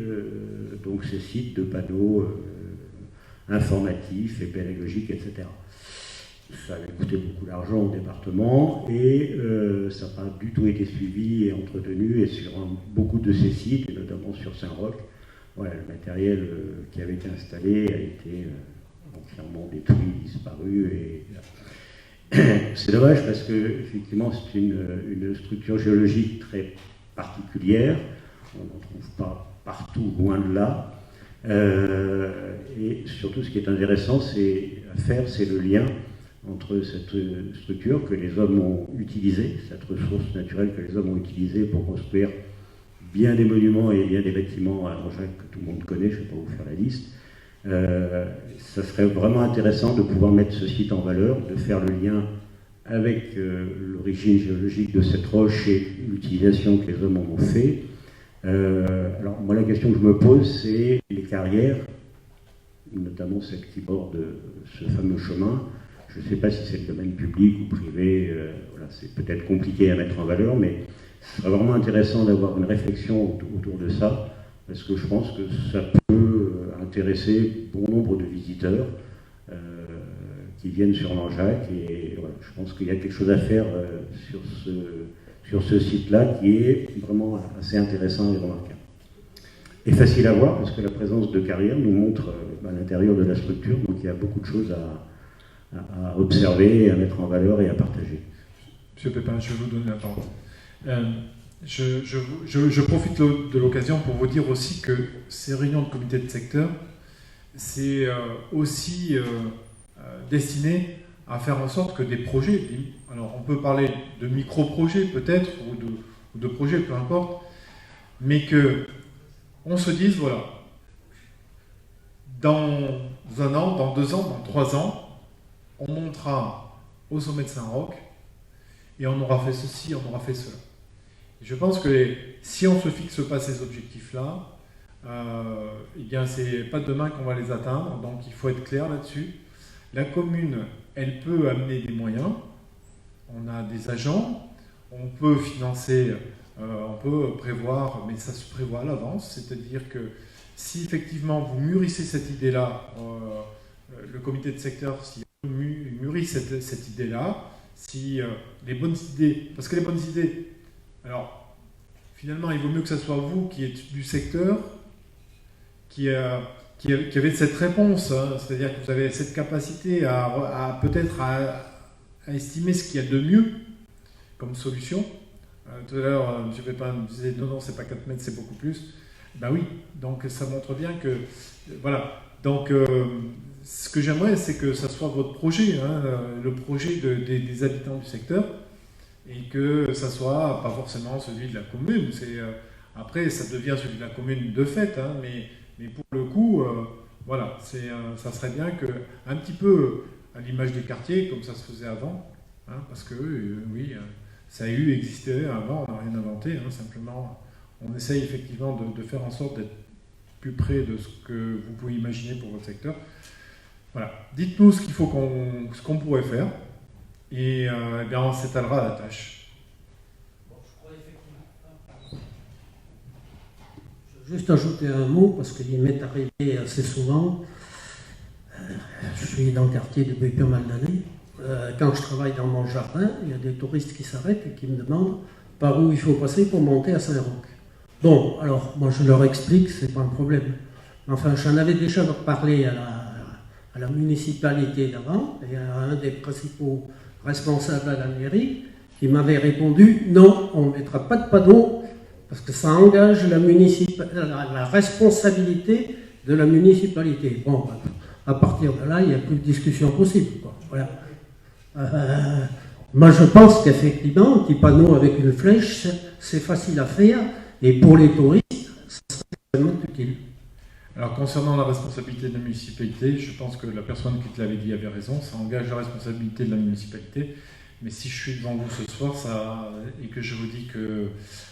S11: donc ces sites de panneaux informatifs et pédagogiques, etc. Ça avait coûté beaucoup d'argent au département et ça n'a pas du tout été suivi et entretenu, et sur beaucoup de ces sites, et notamment sur Saint-Roch, voilà, le matériel qui avait été installé a été entièrement détruit, disparu. Et c'est dommage parce que effectivement c'est une structure géologique très particulière. On n'en trouve pas partout, loin de là. Et surtout, ce qui est intéressant à faire, c'est le lien entre cette structure que les hommes ont utilisée, cette ressource naturelle que les hommes ont utilisée pour construire bien des monuments et bien des bâtiments à Langeac que tout le monde connaît, je ne vais pas vous faire la liste. Ça serait vraiment intéressant de pouvoir mettre ce site en valeur, de faire le lien avec l'origine géologique de cette roche et l'utilisation que les hommes en ont fait. Alors moi la question que je me pose, c'est les carrières, notamment celles qui bordent ce fameux chemin. Je ne sais pas si c'est le domaine public ou privé, voilà, c'est peut-être compliqué à mettre en valeur, mais ce serait vraiment intéressant d'avoir une réflexion autour de ça, parce que je pense que ça peut intéresser bon nombre de visiteurs qui viennent sur Langeac, et voilà, je pense qu'il y a quelque chose à faire sur ce site-là qui est vraiment assez intéressant et remarquable. Et facile à voir, parce que la présence de carrières nous montre à l'intérieur de la structure, donc il y a beaucoup de choses à observer, à mettre en valeur et à partager.
S1: Monsieur Pépin, je vais vous donner la parole. Je profite de l'occasion pour vous dire aussi que ces réunions de comité de secteur, c'est aussi destiné à faire en sorte que des projets, alors on peut parler de micro-projets peut-être, ou de projets, peu importe, mais qu'on se dise, voilà, dans 1 an, dans 2 ans, dans 3 ans, on montera au sommet de Saint-Roch et on aura fait ceci, on aura fait cela. Et je pense que si on ne se fixe pas ces objectifs-là, eh bien c'est pas demain qu'on va les atteindre, donc il faut être clair là-dessus. La commune, elle peut amener des moyens, on a des agents, on peut financer, on peut prévoir, mais ça se prévoit à l'avance, c'est-à-dire que si effectivement vous mûrissez cette idée-là, le comité de secteur, s'il mûrit mûri cette idée-là, si les bonnes idées, parce que les bonnes idées, alors finalement il vaut mieux que ce soit vous qui êtes du secteur, qui avez cette réponse, hein, c'est-à-dire que vous avez cette capacité à peut-être à estimer ce qu'il y a de mieux comme solution. Tout à l'heure, M. Pépin me disait non, c'est pas 4 mètres, c'est beaucoup plus. Ben oui, donc ça montre bien que voilà. Donc ce que j'aimerais, c'est que ça soit votre projet, hein, le projet des habitants du secteur, et que ça soit pas forcément celui de la commune. Après, ça devient celui de la commune de fait, hein, mais pour le coup, voilà, ça serait bien que, un petit peu à l'image des quartiers, comme ça se faisait avant, hein, parce que oui, ça a existé avant, on n'a rien inventé, hein, simplement on essaye effectivement de faire en sorte d'être plus près de ce que vous pouvez imaginer pour votre secteur. Voilà, dites-nous ce qu'il faut ce qu'on pourrait faire, et eh bien on s'étalera à la tâche.
S4: Je vais juste ajouter un mot, parce qu'il m'est arrivé assez souvent, je suis dans le quartier depuis pas mal d'années, quand je travaille dans mon jardin, il y a des touristes qui s'arrêtent et qui me demandent par où il faut passer pour monter à Saint-Roch. Bon, alors, moi je leur explique, c'est pas un problème. Enfin, j'en avais déjà parlé à la municipalité d'avant, et à un des principaux responsables à la mairie, qui m'avait répondu, non, on ne mettra pas de panneau, parce que ça engage la responsabilité de la municipalité. Bon, à partir de là, il n'y a plus de discussion possible, quoi. Voilà. Moi, je pense qu'effectivement, un petit panneau avec une flèche, c'est facile à faire, et pour les touristes, ça serait extrêmement utile.
S1: Alors, concernant la responsabilité de la municipalité, je pense que la personne qui te l'avait dit avait raison, ça engage la responsabilité de la municipalité, mais si je suis devant vous ce soir et que je vous dis que,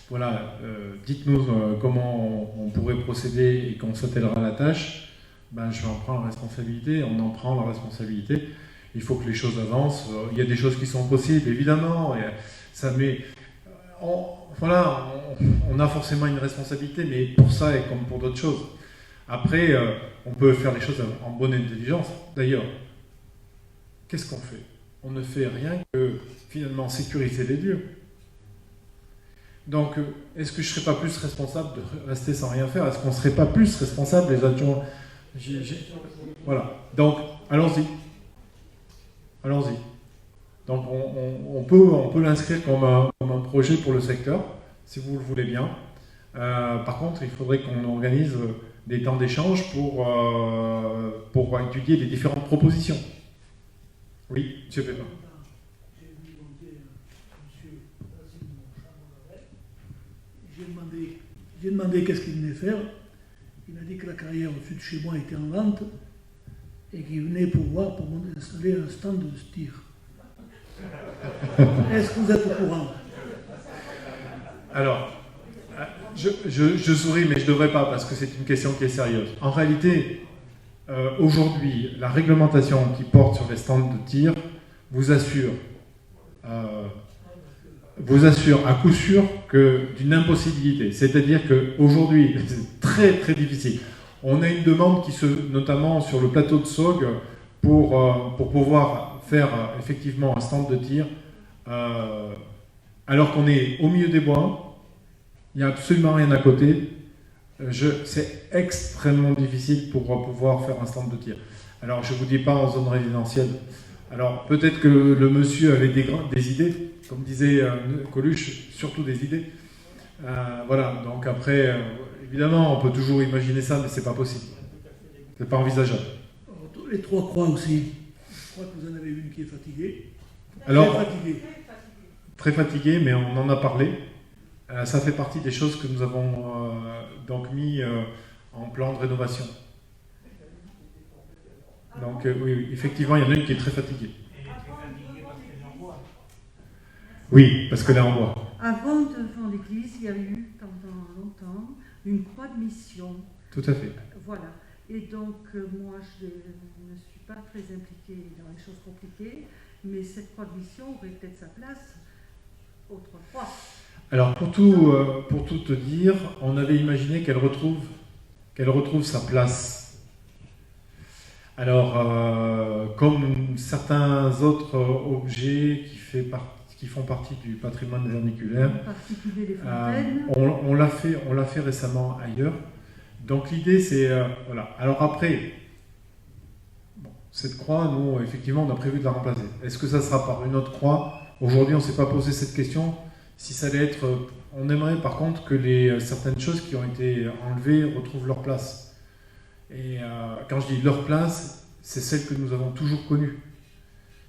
S1: voilà, dites-nous comment on pourrait procéder et qu'on s'attellera à la tâche, ben, je vais en prendre la responsabilité, on en prend la responsabilité. Il faut que les choses avancent. Il y a des choses qui sont possibles, évidemment. Et ça met, voilà, on a forcément une responsabilité, mais pour ça et comme pour d'autres choses. Après, on peut faire les choses en bonne intelligence. D'ailleurs, qu'est-ce qu'on fait? On ne fait rien que finalement sécuriser les lieux. Donc, est-ce que je ne serais pas plus responsable de rester sans rien faire? Est-ce qu'on ne serait pas plus responsable, les adjoints? Voilà. Donc, allons-y. Allons-y. Donc on peut l'inscrire comme un projet pour le secteur, si vous le voulez bien. Par contre, il faudrait qu'on organise des temps d'échange pour étudier les différentes propositions. Oui, M. Pépin.
S12: J'ai demandé qu'est-ce qu'il venait faire. Il m'a dit que la carrière au sud de chez moi était en vente et qu'il venait pour installer un stand de tir. Est-ce que vous êtes au courant?
S1: Alors, je souris, mais je ne devrais pas, parce que c'est une question qui est sérieuse. En réalité, aujourd'hui, la réglementation qui porte sur les stands de tir vous assure à coup sûr d'une impossibilité. C'est-à-dire qu'aujourd'hui, c'est très très difficile. On a une demande notamment sur le plateau de Saugues, pour pouvoir faire effectivement un stand de tir, alors qu'on est au milieu des bois, il n'y a absolument rien à côté. C'est extrêmement difficile pour pouvoir faire un stand de tir. Alors je ne vous dis pas en zone résidentielle. Alors peut-être que le monsieur avait des idées, comme disait Coluche, surtout des idées. Voilà, donc après, évidemment, on peut toujours imaginer ça, mais c'est pas possible. C'est pas envisageable.
S12: Les trois croix aussi. Je crois que vous en avez une qui est fatiguée.
S1: Alors,
S12: très fatiguée.
S1: Très fatiguée, mais on en a parlé. Ça fait partie des choses que nous avons donc mis en plan de rénovation. Donc oui, effectivement, il y en a une qui est très fatiguée. Oui, parce qu'elle est en bois.
S3: Avant, devant l'église, il y a eu, pendant longtemps, une croix de mission.
S1: Tout à fait.
S3: Voilà. Et donc, moi, je ne suis pas très impliquée dans les choses compliquées, mais cette croix de mission aurait peut-être sa place autrefois.
S1: Alors, pour tout te dire, on avait imaginé qu'elle retrouve sa place. Alors, comme certains autres objets qui font partie du patrimoine verniculaire,
S3: En particulier les fontaines.
S1: on l'a fait récemment ailleurs. Donc l'idée c'est voilà. Alors après, bon, cette croix, nous effectivement on a prévu de la remplacer. Est-ce que ça sera par une autre croix? Aujourd'hui on ne s'est pas posé cette question. Si ça allait être, on aimerait par contre que certaines choses qui ont été enlevées retrouvent leur place. Et quand je dis leur place, c'est celle que nous avons toujours connue.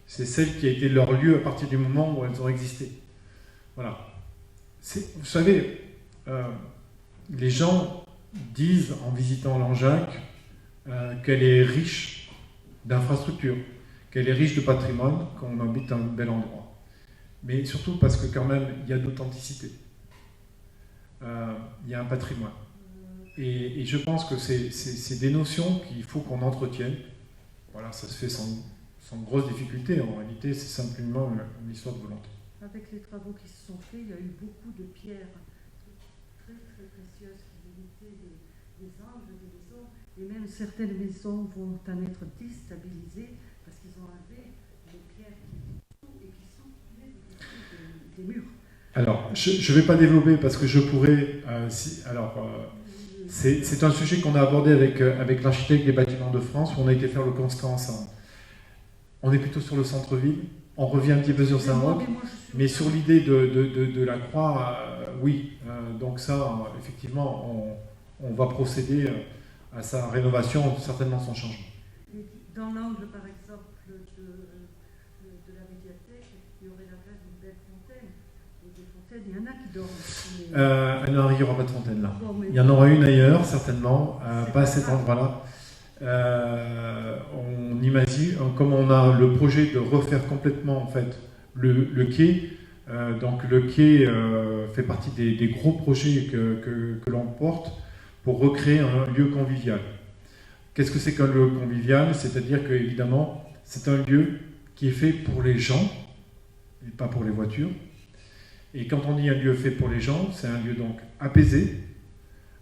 S1: C'est celle qui a été leur lieu à partir du moment où elles ont existé. Voilà. Vous savez, les gens disent en visitant Langeac qu'elle est riche d'infrastructures, qu'elle est riche de patrimoine, qu'on habite un bel endroit. Mais surtout parce que quand même, il y a d'authenticité. Il y a un patrimoine. Et je pense que c'est des notions qu'il faut qu'on entretienne. Voilà, ça se fait sans grosse difficulté. En réalité, c'est simplement une histoire de volonté.
S3: Avec les travaux qui se sont faits, il y a eu beaucoup de pierres très très précieuses qui limitaient les angles des maisons. Et même certaines maisons vont en être déstabilisées parce qu'ils ont enlevé les pierres qui soutenaient des murs.
S1: Alors, je ne vais pas développer parce que je pourrais... c'est un sujet qu'on a abordé avec l'architecte des bâtiments de France, où on a été faire le constat ensemble. On est plutôt sur le centre-ville, on revient un petit peu sur Saint-Roch, mais sur l'idée de la croix, oui. Donc ça, effectivement, on va procéder à sa rénovation, certainement sans changement.
S3: Dans l'angle, par exemple, de la médiathèque, il y aurait la place d'une belle fontaine. Et des fontaines, il y en a qui dorment.
S1: Non, il n'y aura pas de fontaine là.
S3: Bon,
S1: il y en aura une ailleurs, certainement, pas à cet endroit-là. On imagine, comme on a le projet de refaire complètement en fait le quai, donc le quai fait partie des gros projets que l'on porte pour recréer un lieu convivial. Qu'est-ce que c'est qu'un lieu convivial? C'est-à-dire que évidemment c'est un lieu qui est fait pour les gens et pas pour les voitures. Et quand on dit un lieu fait pour les gens, c'est un lieu donc apaisé,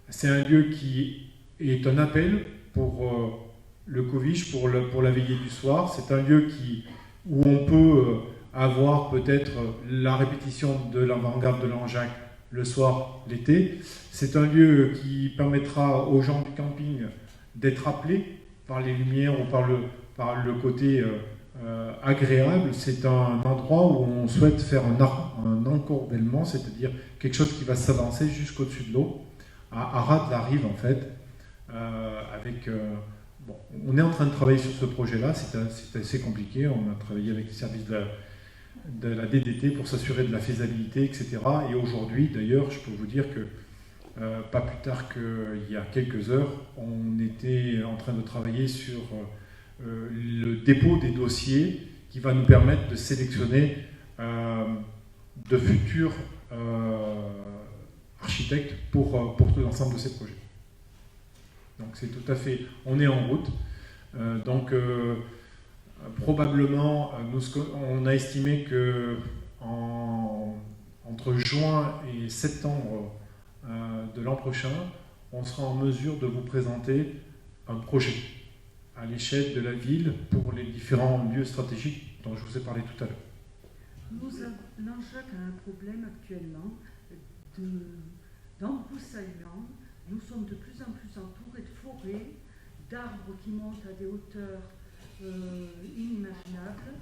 S1: c'est un lieu qui est un appel pour le Covich, pour la veillée du soir. C'est un lieu où on peut avoir peut-être la répétition de l'avant-garde de Langeac le soir, l'été. C'est un lieu qui permettra aux gens du camping d'être appelés par les lumières ou par le côté agréable. C'est un endroit où on souhaite faire un encorbellement, c'est-à-dire quelque chose qui va s'avancer jusqu'au-dessus de l'eau, à ras de la rive en fait. On est en train de travailler sur ce projet-là, c'est assez compliqué. On a travaillé avec les services de la DDT pour s'assurer de la faisabilité, etc. Et aujourd'hui, d'ailleurs, je peux vous dire que pas plus tard qu'il y a quelques heures, on était en train de travailler sur le dépôt des dossiers qui va nous permettre de sélectionner de futurs architectes pour tout l'ensemble de ces projets. Donc c'est tout à fait, on est en route. Probablement, on a estimé que entre juin et septembre de l'an prochain, on sera en mesure de vous présenter un projet à l'échelle de la ville pour les différents lieux stratégiques dont je vous ai parlé tout à l'heure.
S3: Langeac a un problème actuellement d'embroussaillement. Nous sommes de plus en plus entourés de forêts, d'arbres qui montent à des hauteurs inimaginables.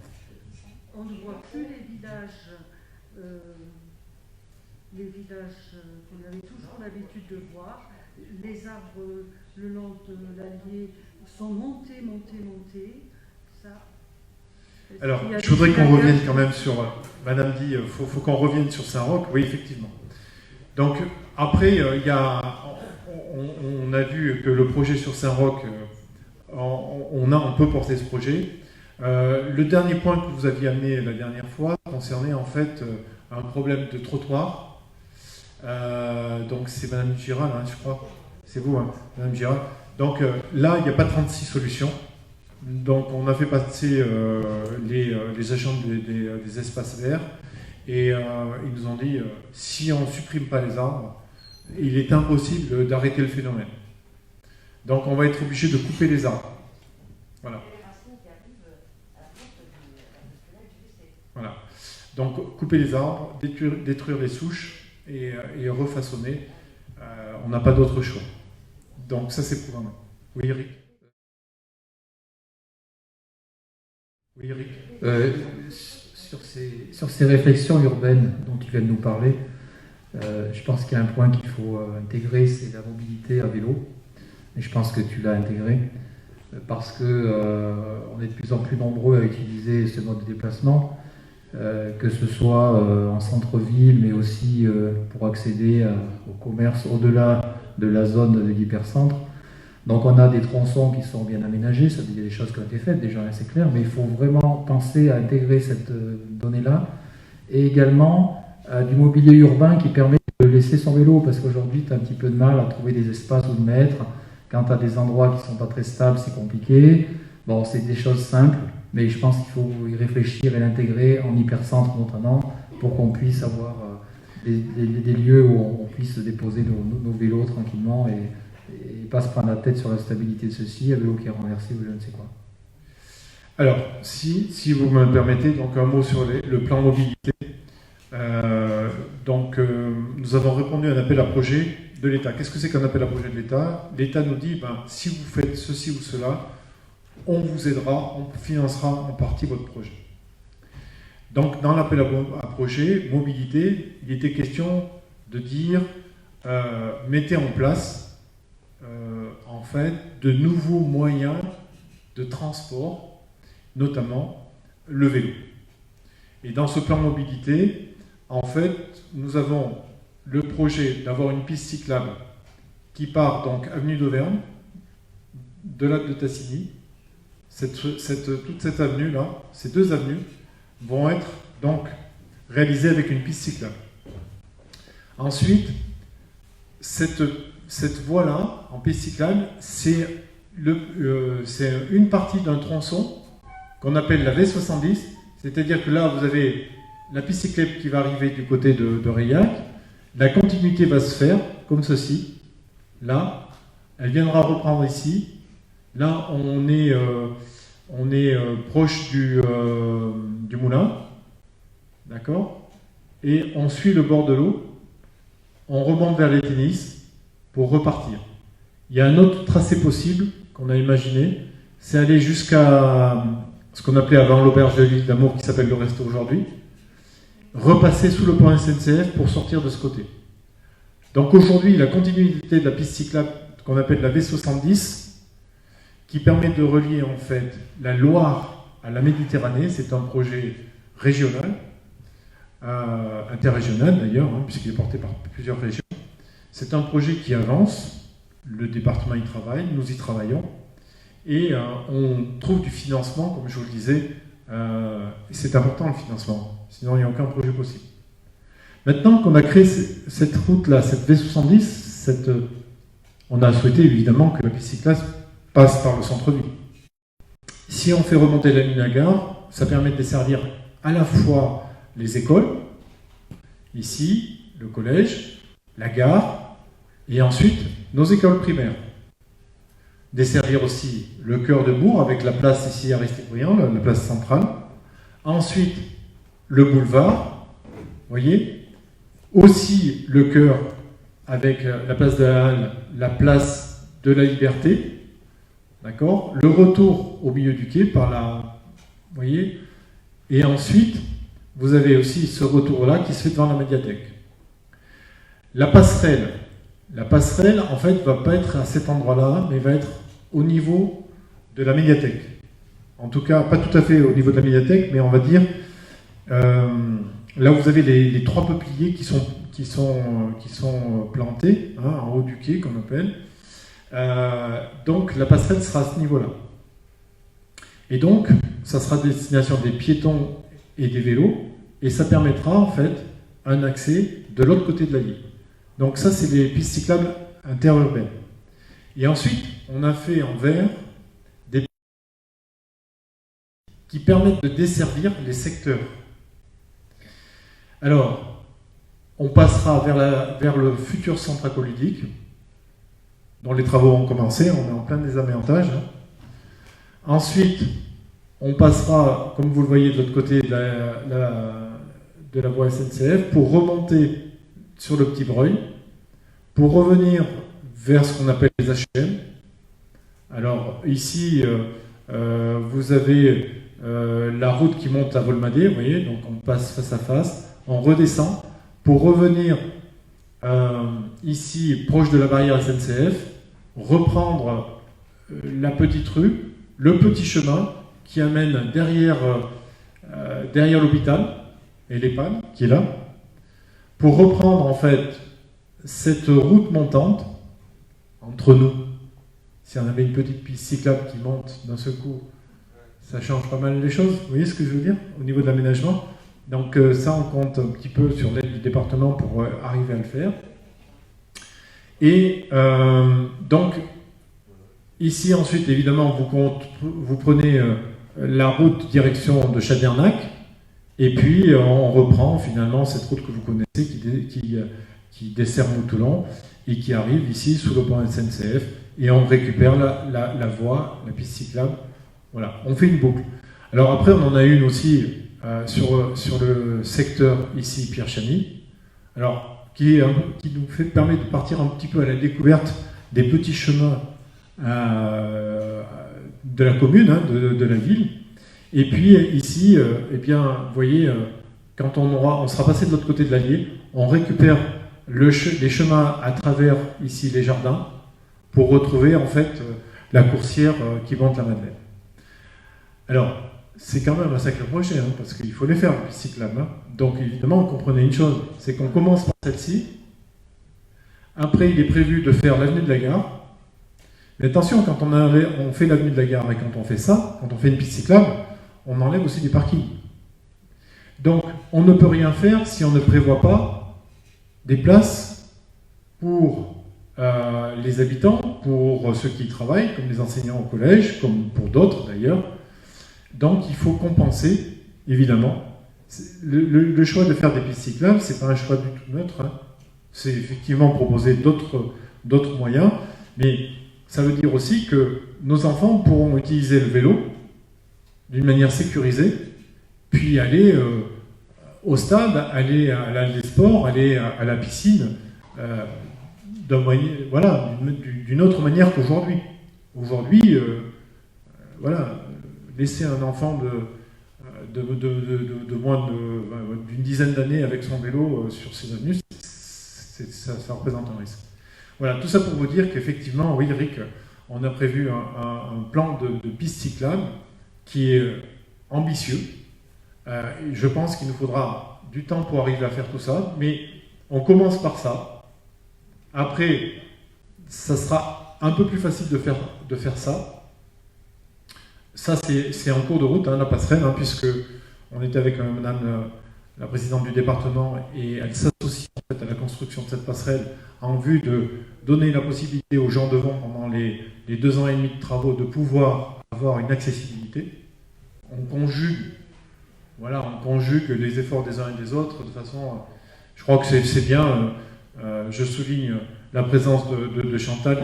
S3: On ne voit plus les villages qu'on avait toujours l'habitude de voir. Les arbres le long de l'Allier sont montés.
S1: Alors, je voudrais qu'on revienne quand même sur... Madame dit, il faut qu'on revienne sur Saint-Roch. Oui, effectivement. Donc, après, on a vu que le projet sur Saint-Roch, on peut porter ce projet. Le dernier point que vous aviez amené la dernière fois concernait en fait un problème de trottoir. Donc c'est Madame Giral, hein, je crois. C'est vous, hein, Madame Giral. Donc là, il n'y a pas 36 solutions. Donc on a fait passer les agents des espaces verts et ils nous ont dit si on ne supprime pas les arbres, il est impossible d'arrêter le phénomène. Donc on va être obligé de couper les arbres. Voilà. Voilà. Donc couper les arbres, détruire les souches et refaçonner. On n'a pas d'autre choix. Donc ça c'est programmé. Oui Eric. Oui Eric.
S5: Sur ces réflexions urbaines dont tu viens de nous parler, je pense qu'il y a un point qu'il faut intégrer, c'est la mobilité à vélo. Et je pense que tu l'as intégré parce que on est de plus en plus nombreux à utiliser ce mode de déplacement, que ce soit en centre-ville, mais aussi pour accéder au commerce au-delà de la zone de l'hypercentre. Donc on a des tronçons qui sont bien aménagés, ça veut dire des choses qui ont été faites déjà, c'est clair, mais il faut vraiment penser à intégrer cette donnée-là, et également du mobilier urbain qui permet de laisser son vélo, parce qu'aujourd'hui tu as un petit peu de mal à trouver des espaces où le mettre. Quand tu as des endroits qui ne sont pas très stables, c'est compliqué. Bon, c'est des choses simples, mais je pense qu'il faut y réfléchir et l'intégrer en hypercentre notamment, pour qu'on puisse avoir des lieux où on puisse déposer nos vélos tranquillement et pas se prendre la tête sur la stabilité de ceci, un vélo qui est renversé ou je ne sais quoi.
S1: Alors, si vous me le permettez, donc un mot sur le plan mobilité. Nous avons répondu à un appel à projet de l'État. Qu'est-ce que c'est qu'un appel à projet de l'État? L'État nous dit, si vous faites ceci ou cela, on vous aidera, on financera en partie votre projet. Donc, dans l'appel à projet mobilité, il était question de dire, mettez en place en fait de nouveaux moyens de transport, notamment le vélo. Et dans ce plan mobilité, en fait, nous avons le projet d'avoir une piste cyclable qui part donc avenue d'Auvergne, de lac de Tassigny. Toute cette avenue-là, ces deux avenues, vont être donc réalisées avec une piste cyclable. Ensuite, cette voie-là, en piste cyclable, c'est une partie d'un tronçon qu'on appelle la V70, c'est-à-dire que là, vous avez la piste cyclable qui va arriver du côté de Reillac, la continuité va se faire comme ceci, là, elle viendra reprendre ici, là, on est proche du moulin, d'accord, et on suit le bord de l'eau, on remonte vers les tennis pour repartir. Il y a un autre tracé possible qu'on a imaginé, c'est aller jusqu'à ce qu'on appelait avant l'auberge de l'île d'Amour, qui s'appelle le Resto aujourd'hui, repasser sous le pont SNCF pour sortir de ce côté. Donc aujourd'hui, la continuité de la piste cyclable qu'on appelle la V70, qui permet de relier en fait la Loire à la Méditerranée, c'est un projet régional, interrégional d'ailleurs, puisqu'il est porté par plusieurs régions. C'est un projet qui avance, le département y travaille, nous y travaillons, et on trouve du financement, comme je vous le disais, c'est important le financement, sinon il n'y a aucun projet possible. Maintenant qu'on a créé cette route-là, cette V70, on a souhaité évidemment que la piste cyclable passe par le centre-ville. Si on fait remonter la ligne à gare, ça permet de desservir à la fois les écoles, ici, le collège, la gare, et ensuite nos écoles primaires. Desservir aussi le cœur de bourg avec la place ici Aristide-Briand, la place centrale. Ensuite, le boulevard, vous voyez. Aussi le cœur avec la place de la Halle, la place de la Liberté. D'accord. Le retour au milieu du quai par la... Vous voyez. Et ensuite, vous avez aussi ce retour-là qui se fait devant la médiathèque. La passerelle, en fait, ne va pas être à cet endroit-là, mais va être au niveau de la médiathèque. En tout cas, pas tout à fait au niveau de la médiathèque, mais on va dire, là vous avez les trois peupliers qui sont plantés, en haut du quai, qu'on appelle. Donc la passerelle sera à ce niveau-là. Et donc, ça sera destination des piétons et des vélos, et ça permettra en fait un accès de l'autre côté de la ligne. Donc ça, c'est les pistes cyclables interurbaines. Et ensuite, on a fait en vert des pistes qui permettent de desservir les secteurs. Alors, on passera vers le futur centre aqualudique, dont les travaux ont commencé, on est en plein désaménagement. Ensuite, on passera, comme vous le voyez de l'autre côté de la voie SNCF, pour remonter sur le Petit Breuil, pour revenir vers ce qu'on appelle les HLM. Alors ici, vous avez la route qui monte à Volmadé, vous voyez, donc on passe face à face, on redescend pour revenir ici, proche de la barrière SNCF, reprendre la petite rue, le petit chemin qui amène derrière l'hôpital et l'EHPAD qui est là, pour reprendre en fait cette route montante entre nous. Si on avait une petite piste cyclable qui monte d'un seul coup, ça change pas mal les choses. Vous voyez ce que je veux dire au niveau de l'aménagement? Donc ça, on compte un petit peu sur l'aide du département pour arriver à le faire. Et donc, ici ensuite, évidemment, vous prenez la route direction de Chadernac, et puis on reprend finalement cette route que vous connaissez qui dessert Moutoulan et qui arrive ici sous le pont SNCF, et on récupère la voie, la piste cyclable. Voilà, on fait une boucle. Alors après, on en a une aussi sur le secteur ici Pierre Chany, alors qui nous permet de partir un petit peu à la découverte des petits chemins de la commune, hein, de la ville. Et puis ici, eh bien, vous voyez, quand on sera passé de l'autre côté de l'Allier, on récupère les chemins à travers ici les jardins pour retrouver en fait la coursière qui monte la Madeleine. Alors, c'est quand même un sacré projet, hein, parce qu'il faut les faire, les pistes cyclables. Hein. Donc évidemment, comprenez une chose, c'est qu'on commence par celle-ci. Après, il est prévu de faire l'avenue de la Gare. Mais attention, quand on fait l'avenue de la Gare et quand on fait ça, quand on fait une piste cyclable, on enlève aussi des parkings. Donc, on ne peut rien faire si on ne prévoit pas des places pour les habitants, pour ceux qui y travaillent, comme les enseignants au collège, comme pour d'autres d'ailleurs. Donc, il faut compenser, évidemment. Le choix de faire des pistes cyclables, ce n'est pas un choix du tout neutre. Hein. C'est effectivement proposer d'autres moyens, mais ça veut dire aussi que nos enfants pourront utiliser le vélo d'une manière sécurisée, puis aller au stade, aller à la des sports, aller à la piscine, d'une autre manière qu'aujourd'hui. Aujourd'hui, voilà, laisser un enfant de moins d'une dizaine d'années avec son vélo sur ces avenues, ça représente un risque. Voilà, tout ça pour vous dire qu'effectivement, oui, Eric, on a prévu un plan de piste cyclable qui est ambitieux. Je pense qu'il nous faudra du temps pour arriver à faire tout ça, mais on commence par ça. Après, ça sera un peu plus facile de faire ça. Ça, c'est en cours de route, hein, la passerelle, hein, puisque on était avec madame la présidente du département, et elle s'associe en fait à la construction de cette passerelle en vue de donner la possibilité aux gens devant, pendant les 2 ans et demi de travaux, de pouvoir avoir une accessibilité. On conjugue les efforts des uns et des autres de façon... Je crois que c'est bien. Je souligne la présence de Chantal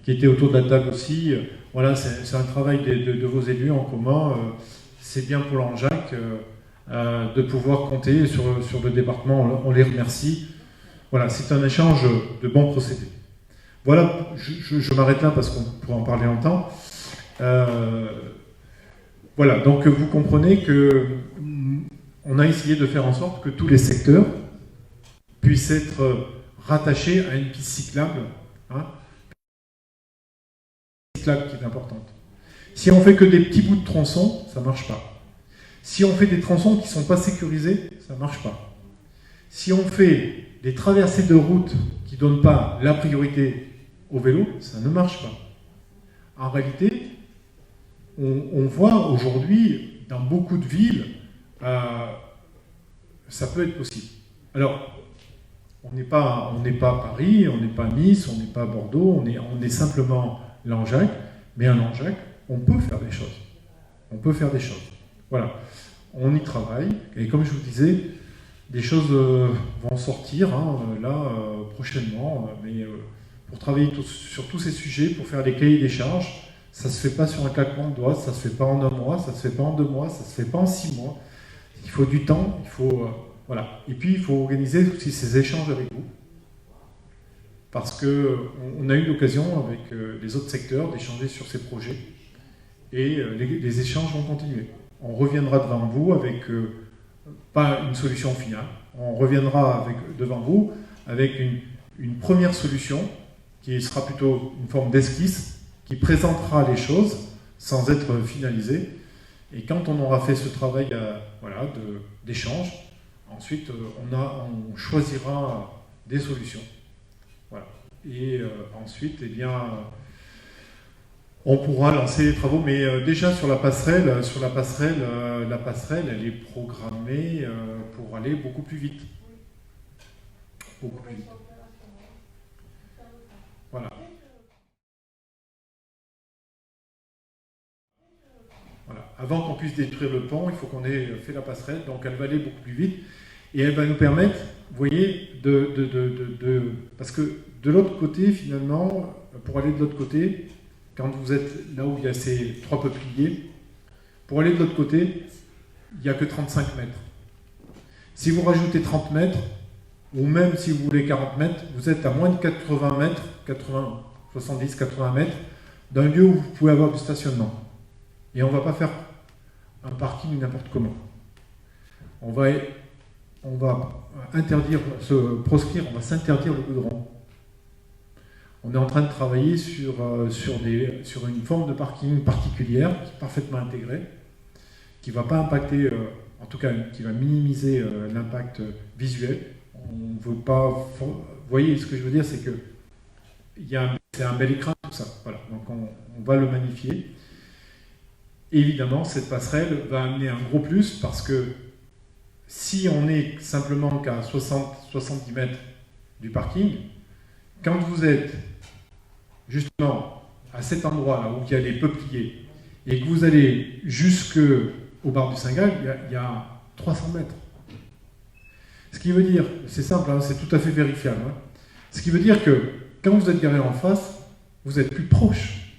S1: qui était autour de la table aussi. Voilà, c'est un travail de vos élus en commun. C'est bien pour l'Anjac de pouvoir compter sur le département. On les remercie. Voilà, c'est un échange de bons procédés. Voilà, je m'arrête là parce qu'on pourrait en parler longtemps. Voilà, donc vous comprenez que on a essayé de faire en sorte que tous les secteurs puissent être rattachés à une piste cyclable, hein, qui est importante. Si on fait que des petits bouts de tronçons, ça ne marche pas. Si on fait des tronçons qui ne sont pas sécurisés, ça ne marche pas. Si on fait des traversées de routes qui ne donnent pas la priorité au vélo, ça ne marche pas. En réalité, on voit aujourd'hui, dans beaucoup de villes, ça peut être possible. Alors, on n'est pas Paris, on n'est pas Nice, on n'est pas Bordeaux, on est simplement l'Anjac, mais un Anjac, on peut faire des choses. On peut faire des choses. Voilà. On y travaille, et comme je vous disais, des choses vont sortir prochainement, mais pour travailler sur tous ces sujets, pour faire les cahiers des charges, Ça ne se fait pas sur un claquement de doigts, ça ne se fait pas en 1 mois, ça ne se fait pas en 2 mois, ça ne se fait pas en 6 mois. Il faut du temps, il faut... voilà. Et puis, il faut organiser aussi ces échanges avec vous. Parce qu'on a eu l'occasion, avec les autres secteurs, d'échanger sur ces projets. Et les échanges vont continuer. On reviendra devant vous avec, pas une solution finale, on reviendra devant vous avec une première solution qui sera plutôt une forme d'esquisse, qui présentera les choses sans être finalisée. Et quand on aura fait ce travail voilà, d'échange, ensuite on choisira des solutions. Voilà. Et ensuite, eh bien, on pourra lancer les travaux. Mais déjà sur la passerelle, la passerelle, elle est programmée pour aller beaucoup plus vite. Beaucoup plus vite. Voilà. Voilà. Avant qu'on puisse détruire le pont, il faut qu'on ait fait la passerelle, donc elle va aller beaucoup plus vite et elle va nous permettre, vous voyez, parce que de l'autre côté, finalement, pour aller de l'autre côté, quand vous êtes là où il y a ces 3 peupliers, pour aller de l'autre côté, il n'y a que 35 mètres. Si vous rajoutez 30 mètres, ou même si vous voulez 40 mètres, vous êtes à moins de 80 mètres, 70-80 mètres, d'un lieu où vous pouvez avoir du stationnement. Et on ne va pas faire un parking n'importe comment. On va proscrire, on va s'interdire le goudron. On est en train de travailler sur une forme de parking particulière, qui est parfaitement intégrée, qui ne va pas impacter, en tout cas qui va minimiser l'impact visuel. On veut pas... Vous voyez, ce que je veux dire, c'est que c'est un bel écran, tout ça. Voilà. Donc on va le magnifier. Évidemment, cette passerelle va amener un gros plus parce que si on est simplement qu'à 60-70 mètres du parking, quand vous êtes justement à cet endroit-là où il y a les peupliers et que vous allez jusqu'au bar du Saint-Gall, il y a 300 mètres. Ce qui veut dire, c'est simple, hein, c'est tout à fait vérifiable, hein. Ce qui veut dire que quand vous êtes garé en face, vous êtes plus proche,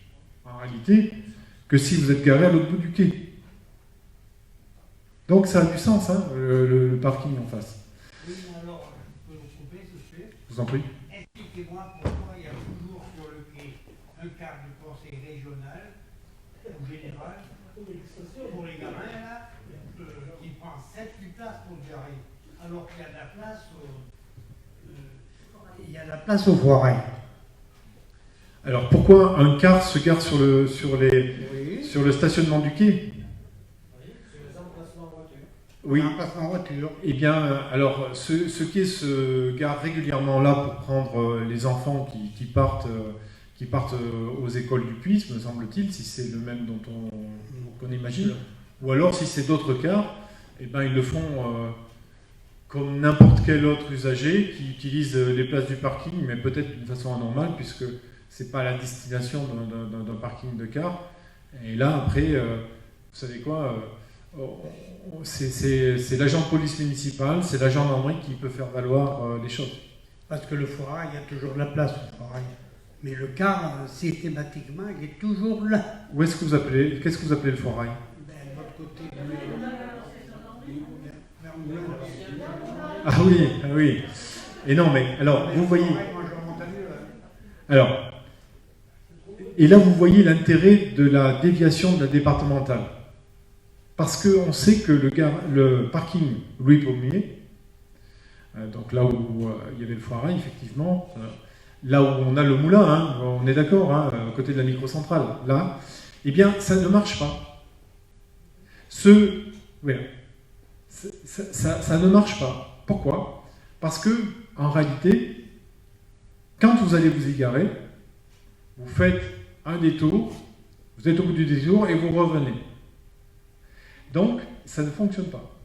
S1: en réalité, que si vous êtes garé à l'autre bout du quai. Donc ça a du sens, hein, le parking en face.
S7: Oui, alors, je peux vous couper, s'il vous plaît.
S1: Je vous en prie.
S7: Expliquez-moi pourquoi il y a toujours sur le quai un quart du conseil régional ou général pour les gamins là, qui prend 7-8 places pour le garer, alors qu'il y a de la place au foirail.
S1: Alors pourquoi un car se gare sur le stationnement du quai? Oui. Eh bien, alors, ce quai se gare régulièrement là pour prendre les enfants qui partent aux écoles du Puy, me semble-t-il, si c'est le même dont qu'on imagine. Ou alors, si c'est d'autres cars, eh ben, ils le font comme n'importe quel autre usager qui utilise les places du parking, mais peut-être d'une façon anormale, puisque c'est pas la destination d'un parking de car. Et là, après, vous savez quoi, c'est l'agent de police municipale, c'est l'agent gendarmerie qui peut faire valoir les choses.
S7: Parce que le foirail, il y a toujours de la place au foirail. Mais le car, systématiquement, il est toujours là.
S1: Où est-ce que qu'est-ce que vous appelez le foirail?
S7: De l'autre côté
S1: Ah oui. Et non, mais alors, vous voyez... Alors, et là, vous voyez l'intérêt de la déviation de la départementale. Parce qu'on sait que le parking Louis Pommier, donc là où il y avait le foirail, effectivement, là où on a le moulin, hein, on est d'accord, hein, à côté de la microcentrale, là, eh bien, ça ne marche pas. Ça ne marche pas. Pourquoi? Parce que, en réalité, quand vous allez vous y garer, vous faites un détour, vous êtes au bout du détour et vous revenez. Donc, ça ne fonctionne pas.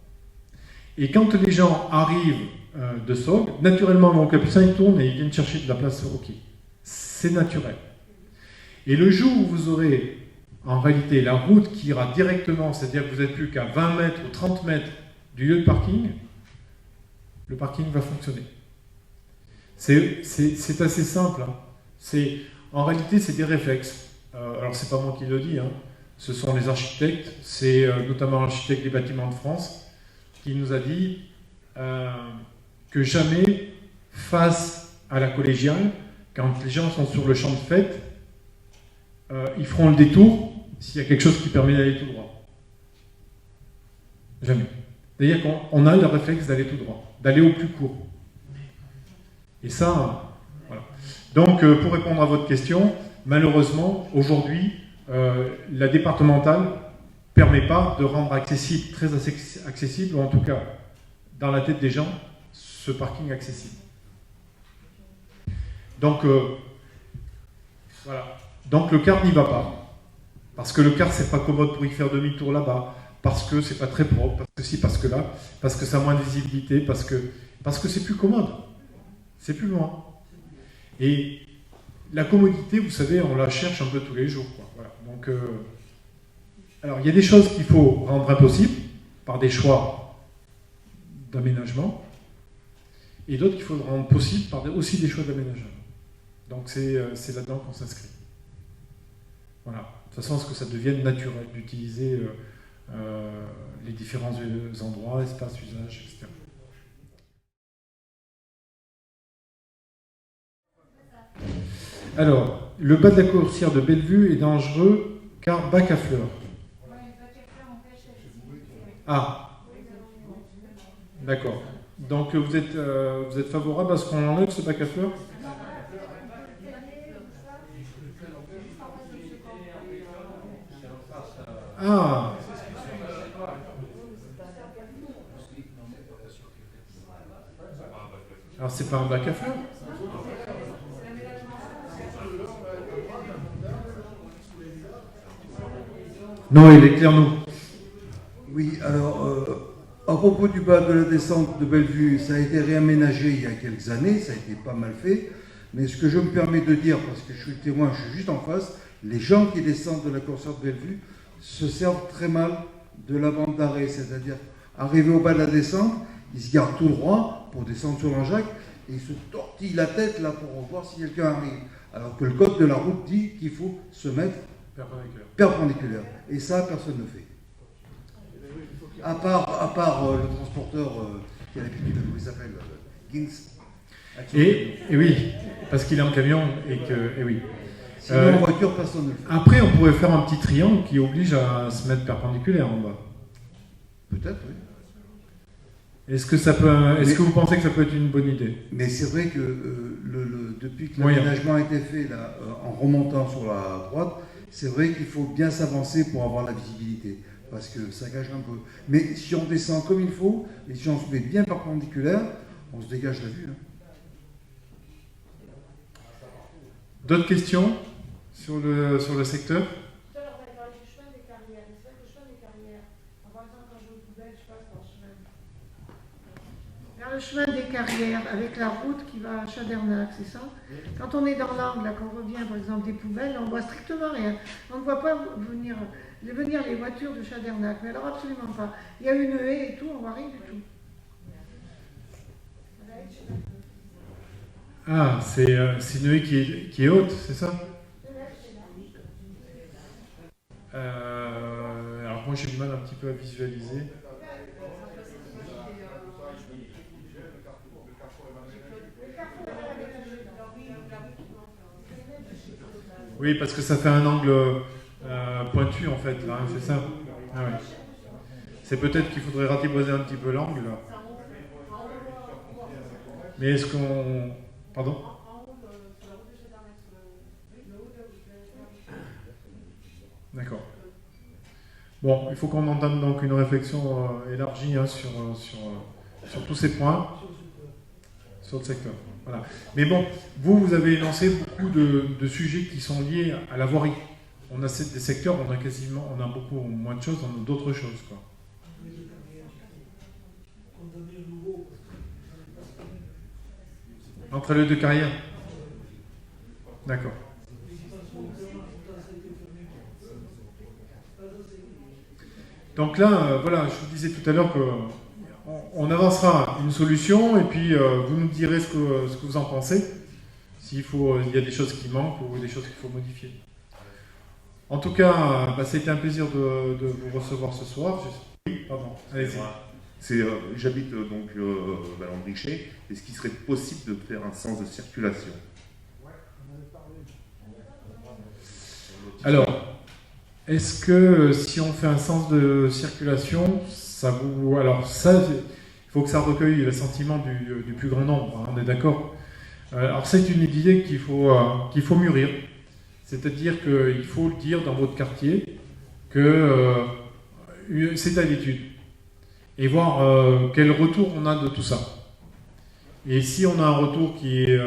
S1: Et quand les gens arrivent de Saugues, naturellement, mon capucin, il tourne et ils viennent chercher de la place au quai. C'est naturel. Et le jour où vous aurez, en réalité, la route qui ira directement, c'est-à-dire que vous n'êtes plus qu'à 20 mètres ou 30 mètres du lieu de parking, le parking va fonctionner. C'est assez simple. Hein. En réalité, c'est des réflexes. alors c'est pas moi qui le dis, hein, ce sont les architectes, c'est notamment l'architecte des bâtiments de France, qui nous a dit que jamais, face à la collégiale, quand les gens sont sur le champ de fête, ils feront le détour s'il y a quelque chose qui permet d'aller tout droit. Jamais. C'est-à-dire qu'on a le réflexe d'aller tout droit, d'aller au plus court. Et ça, voilà. Donc, pour répondre à votre question, malheureusement, aujourd'hui, la départementale ne permet pas de rendre accessible, très accessible, ou en tout cas, dans la tête des gens, ce parking accessible. Donc, voilà. Donc, le car n'y va pas. Parce que le car, c'est pas commode pour y faire demi-tour là-bas, parce que c'est pas très propre, parce que si, parce que là, parce que ça a moins de visibilité, parce que c'est plus commode. C'est plus loin. Et la commodité, vous savez, on la cherche un peu tous les jours, quoi. Voilà. Donc, alors, il y a des choses qu'il faut rendre impossibles par des choix d'aménagement, et d'autres qu'il faut rendre possibles par aussi des choix d'aménagement. Donc, c'est là-dedans qu'on s'inscrit. Voilà. De toute façon, à ce que ça devienne naturel d'utiliser les différents endroits, espaces, usages, etc. Alors, le bas de la coursière de Bellevue est dangereux car bac à fleurs. Ah, d'accord. Donc vous êtes favorable à ce qu'on enlève ce bac à fleurs? Ah. Alors c'est pas un bac à fleurs? Non, éclaire-nous.
S8: Oui, alors, à propos du bas de la descente de Bellevue, ça a été réaménagé il y a quelques années, ça a été pas mal fait. Mais ce que je me permets de dire, parce que je suis témoin, je suis juste en face, les gens qui descendent de la coursière de Bellevue se servent très mal de la bande d'arrêt. C'est-à-dire, arrivés au bas de la descente, ils se gardent tout droit pour descendre sur l'Anjac et ils se tortillent la tête là pour voir si quelqu'un arrive. Alors que le code de la route dit qu'il faut se mettre perpendiculaire. Et ça, personne ne fait. À part le transporteur qui a l'habitude de, comment il s'appelle, Gins.
S1: Et oui, parce qu'il est en camion et oui.
S8: Sinon, en voiture, personne ne le fait.
S1: Après, on pourrait faire un petit triangle qui oblige à se mettre perpendiculaire en bas.
S8: Peut-être, oui.
S1: Est-ce que vous pensez que ça peut être une bonne idée?
S8: Mais c'est vrai que depuis que l'aménagement a été fait là, en remontant sur la droite, c'est vrai qu'il faut bien s'avancer pour avoir la visibilité, parce que ça gâche un peu. Mais si on descend comme il faut, et si on se met bien perpendiculaire, on se dégage la vue. Hein.
S1: D'autres questions sur le secteur?
S13: Le chemin des carrières avec la route qui va à Chadernac, c'est ça? Quand on est dans l'angle, là, qu'on revient par exemple des poubelles, on ne voit strictement rien. On ne voit pas venir les voitures de Chadernac, mais alors absolument pas. Il y a une haie et tout, on ne voit rien du tout.
S1: Ah, c'est une haie qui est haute, c'est ça? Alors moi j'ai du mal un petit peu à visualiser. Oui, parce que ça fait un angle pointu en fait, là, c'est ça? Ah ouais. C'est peut-être qu'il faudrait ratiboiser un petit peu l'angle. Mais est-ce qu'on... Pardon? D'accord. Bon, il faut qu'on entame donc une réflexion élargie hein, sur tous ces points, sur le secteur. Voilà. Mais bon, vous avez énoncé beaucoup de sujets qui sont liés à la voirie. On a des secteurs, on a beaucoup moins de choses, on a d'autres choses, quoi. Entre les deux carrières. D'accord. Donc là, voilà, je vous disais tout à l'heure qu'on avancera une solution et puis vous nous direz ce que vous en pensez, s'il y a des choses qui manquent ou des choses qu'il faut modifier. En tout cas, c'était un plaisir de vous recevoir ce soir. Oui, pardon, allez-y.
S14: J'habite donc Valandrichet. Est-ce qu'il serait possible de faire un sens de circulation?
S1: Alors, est-ce que si on fait un sens de circulation, ça vous... Alors ça, il faut que ça recueille le sentiment du plus grand nombre, hein, on est d'accord? Alors c'est une idée qu'il faut mûrir. C'est-à-dire qu'il faut le dire dans votre quartier que c'est d'habitude. Et voir quel retour on a de tout ça. Et si on a un retour qui est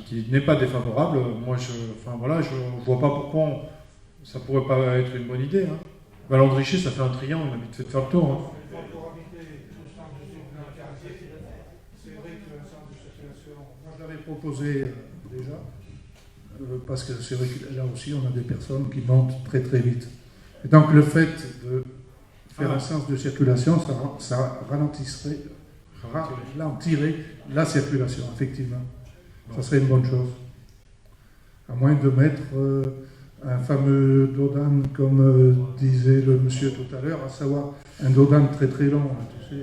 S1: qui n'est pas défavorable, moi je vois pas pourquoi ça pourrait pas être une bonne idée. Hein. Valandrichet, ça fait un triangle, on a vite fait de faire le tour. Hein.
S2: C'est vrai que le sens de circulation, moi je l'avais proposé déjà, parce que c'est vrai que là aussi on a des personnes qui montent très très vite. Et donc le fait de faire un sens de circulation, ça ralentirait la circulation, effectivement. Ça serait une bonne chose. À moins de mettre un fameux dodan, comme disait le monsieur tout à l'heure, à savoir un dodan très très long, hein, tu sais.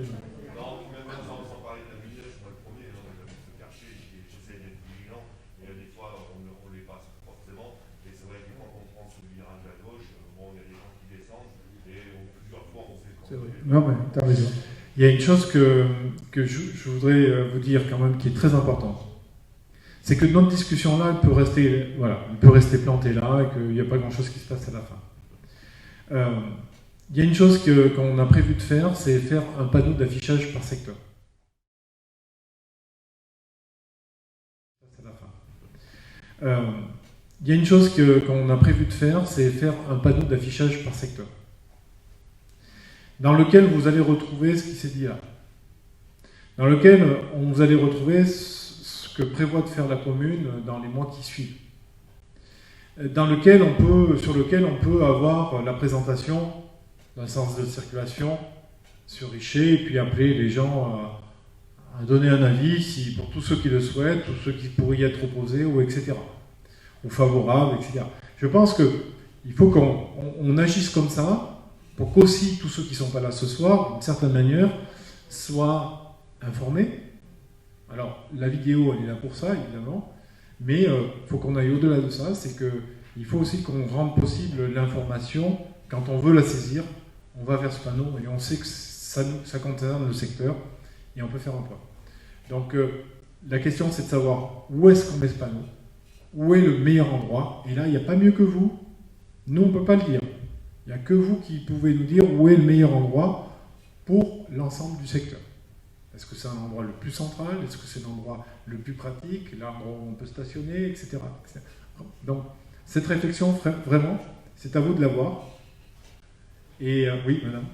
S14: Non, même sans parler de la vitesse, moi le premier, le quartier, j'essaie d'être vigilant, et des fois on les passe forcément, et c'est vrai que quand on prend ce virage à gauche, bon, il y a des gens qui descendent, et plusieurs fois on sait.
S2: C'est vrai. Non mais t'as raison.
S1: Il y a une chose que je voudrais vous dire quand même qui est très importante. C'est que notre discussion-là, elle peut rester plantée là et qu'il n'y a pas grand-chose qui se passe à la fin. Il y a une chose qu'on a prévu de faire, c'est faire un panneau d'affichage par secteur. Il y a une chose qu'on a prévu de faire, c'est faire un panneau d'affichage par secteur, dans lequel vous allez retrouver ce qui s'est dit là, dans lequel vous allez retrouver ce que prévoit de faire la commune dans les mois qui suivent, sur lequel on peut avoir la présentation d'un sens de circulation sur Richer, et puis appeler les gens à donner un avis, pour tous ceux qui le souhaitent, tous ceux qui pourraient y être opposés, ou etc., ou favorables, etc. Je pense qu'il faut qu'on agisse comme ça, pour qu'aussi tous ceux qui ne sont pas là ce soir, d'une certaine manière, soient informés. Alors, la vidéo, elle est là pour ça, évidemment, mais il faut qu'on aille au-delà de ça, c'est qu'il faut aussi qu'on rende possible l'information. Quand on veut la saisir, on va vers ce panneau et on sait que ça concerne le secteur et on peut faire un point. Donc, la question, c'est de savoir où est-ce qu'on met ce panneau, où est le meilleur endroit, et là, il n'y a pas mieux que vous. Nous, on ne peut pas le dire. Il n'y a que vous qui pouvez nous dire où est le meilleur endroit pour l'ensemble du secteur. Est-ce que c'est un endroit le plus central? Est-ce que c'est l'endroit le plus pratique? L'endroit où on peut stationner, etc. Donc, cette réflexion, vraiment, c'est à vous de l'avoir. Et oui, madame.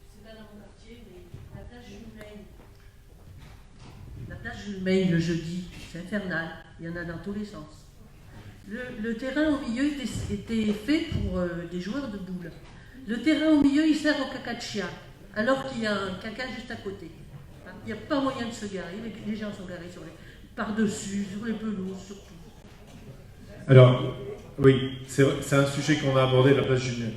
S9: C'est pas dans mon quartier, mais la place Jules May. La place Jules May, le jeudi, c'est infernal. Il y en a dans tous les sens. Le terrain au milieu était fait pour des joueurs de boules. Le terrain au milieu, il sert au caca de chien, alors qu'il y a un caca juste à côté. Il n'y a pas moyen de se garer. Les gens sont garés par-dessus, sur les pelouses, sur tout.
S1: Alors, oui, c'est un sujet qu'on a abordé, la place Jules May.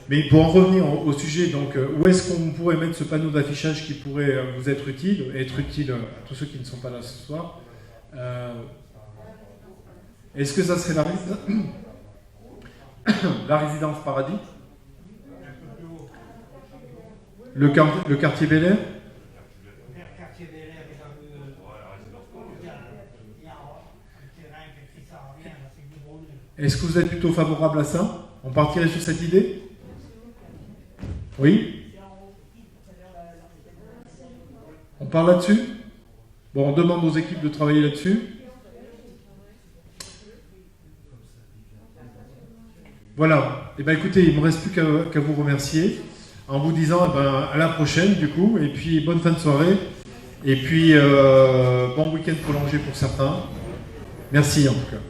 S1: Mais pour en revenir au sujet, donc, où est-ce qu'on pourrait mettre ce panneau d'affichage qui pourrait vous être utile, et être utile à tous ceux qui ne sont pas là ce soir? Est-ce que ça serait la résidence Paradis? Le quartier Bel Air? Est-ce que vous êtes plutôt favorable à ça? On partirait sur cette idée? Oui? On parle là-dessus? Bon, on demande aux équipes de travailler là-dessus. Voilà. Eh bien, écoutez, il ne me reste plus qu'à vous remercier en vous disant à la prochaine, du coup, et puis bonne fin de soirée, et puis bon week-end prolongé pour certains. Merci en tout cas.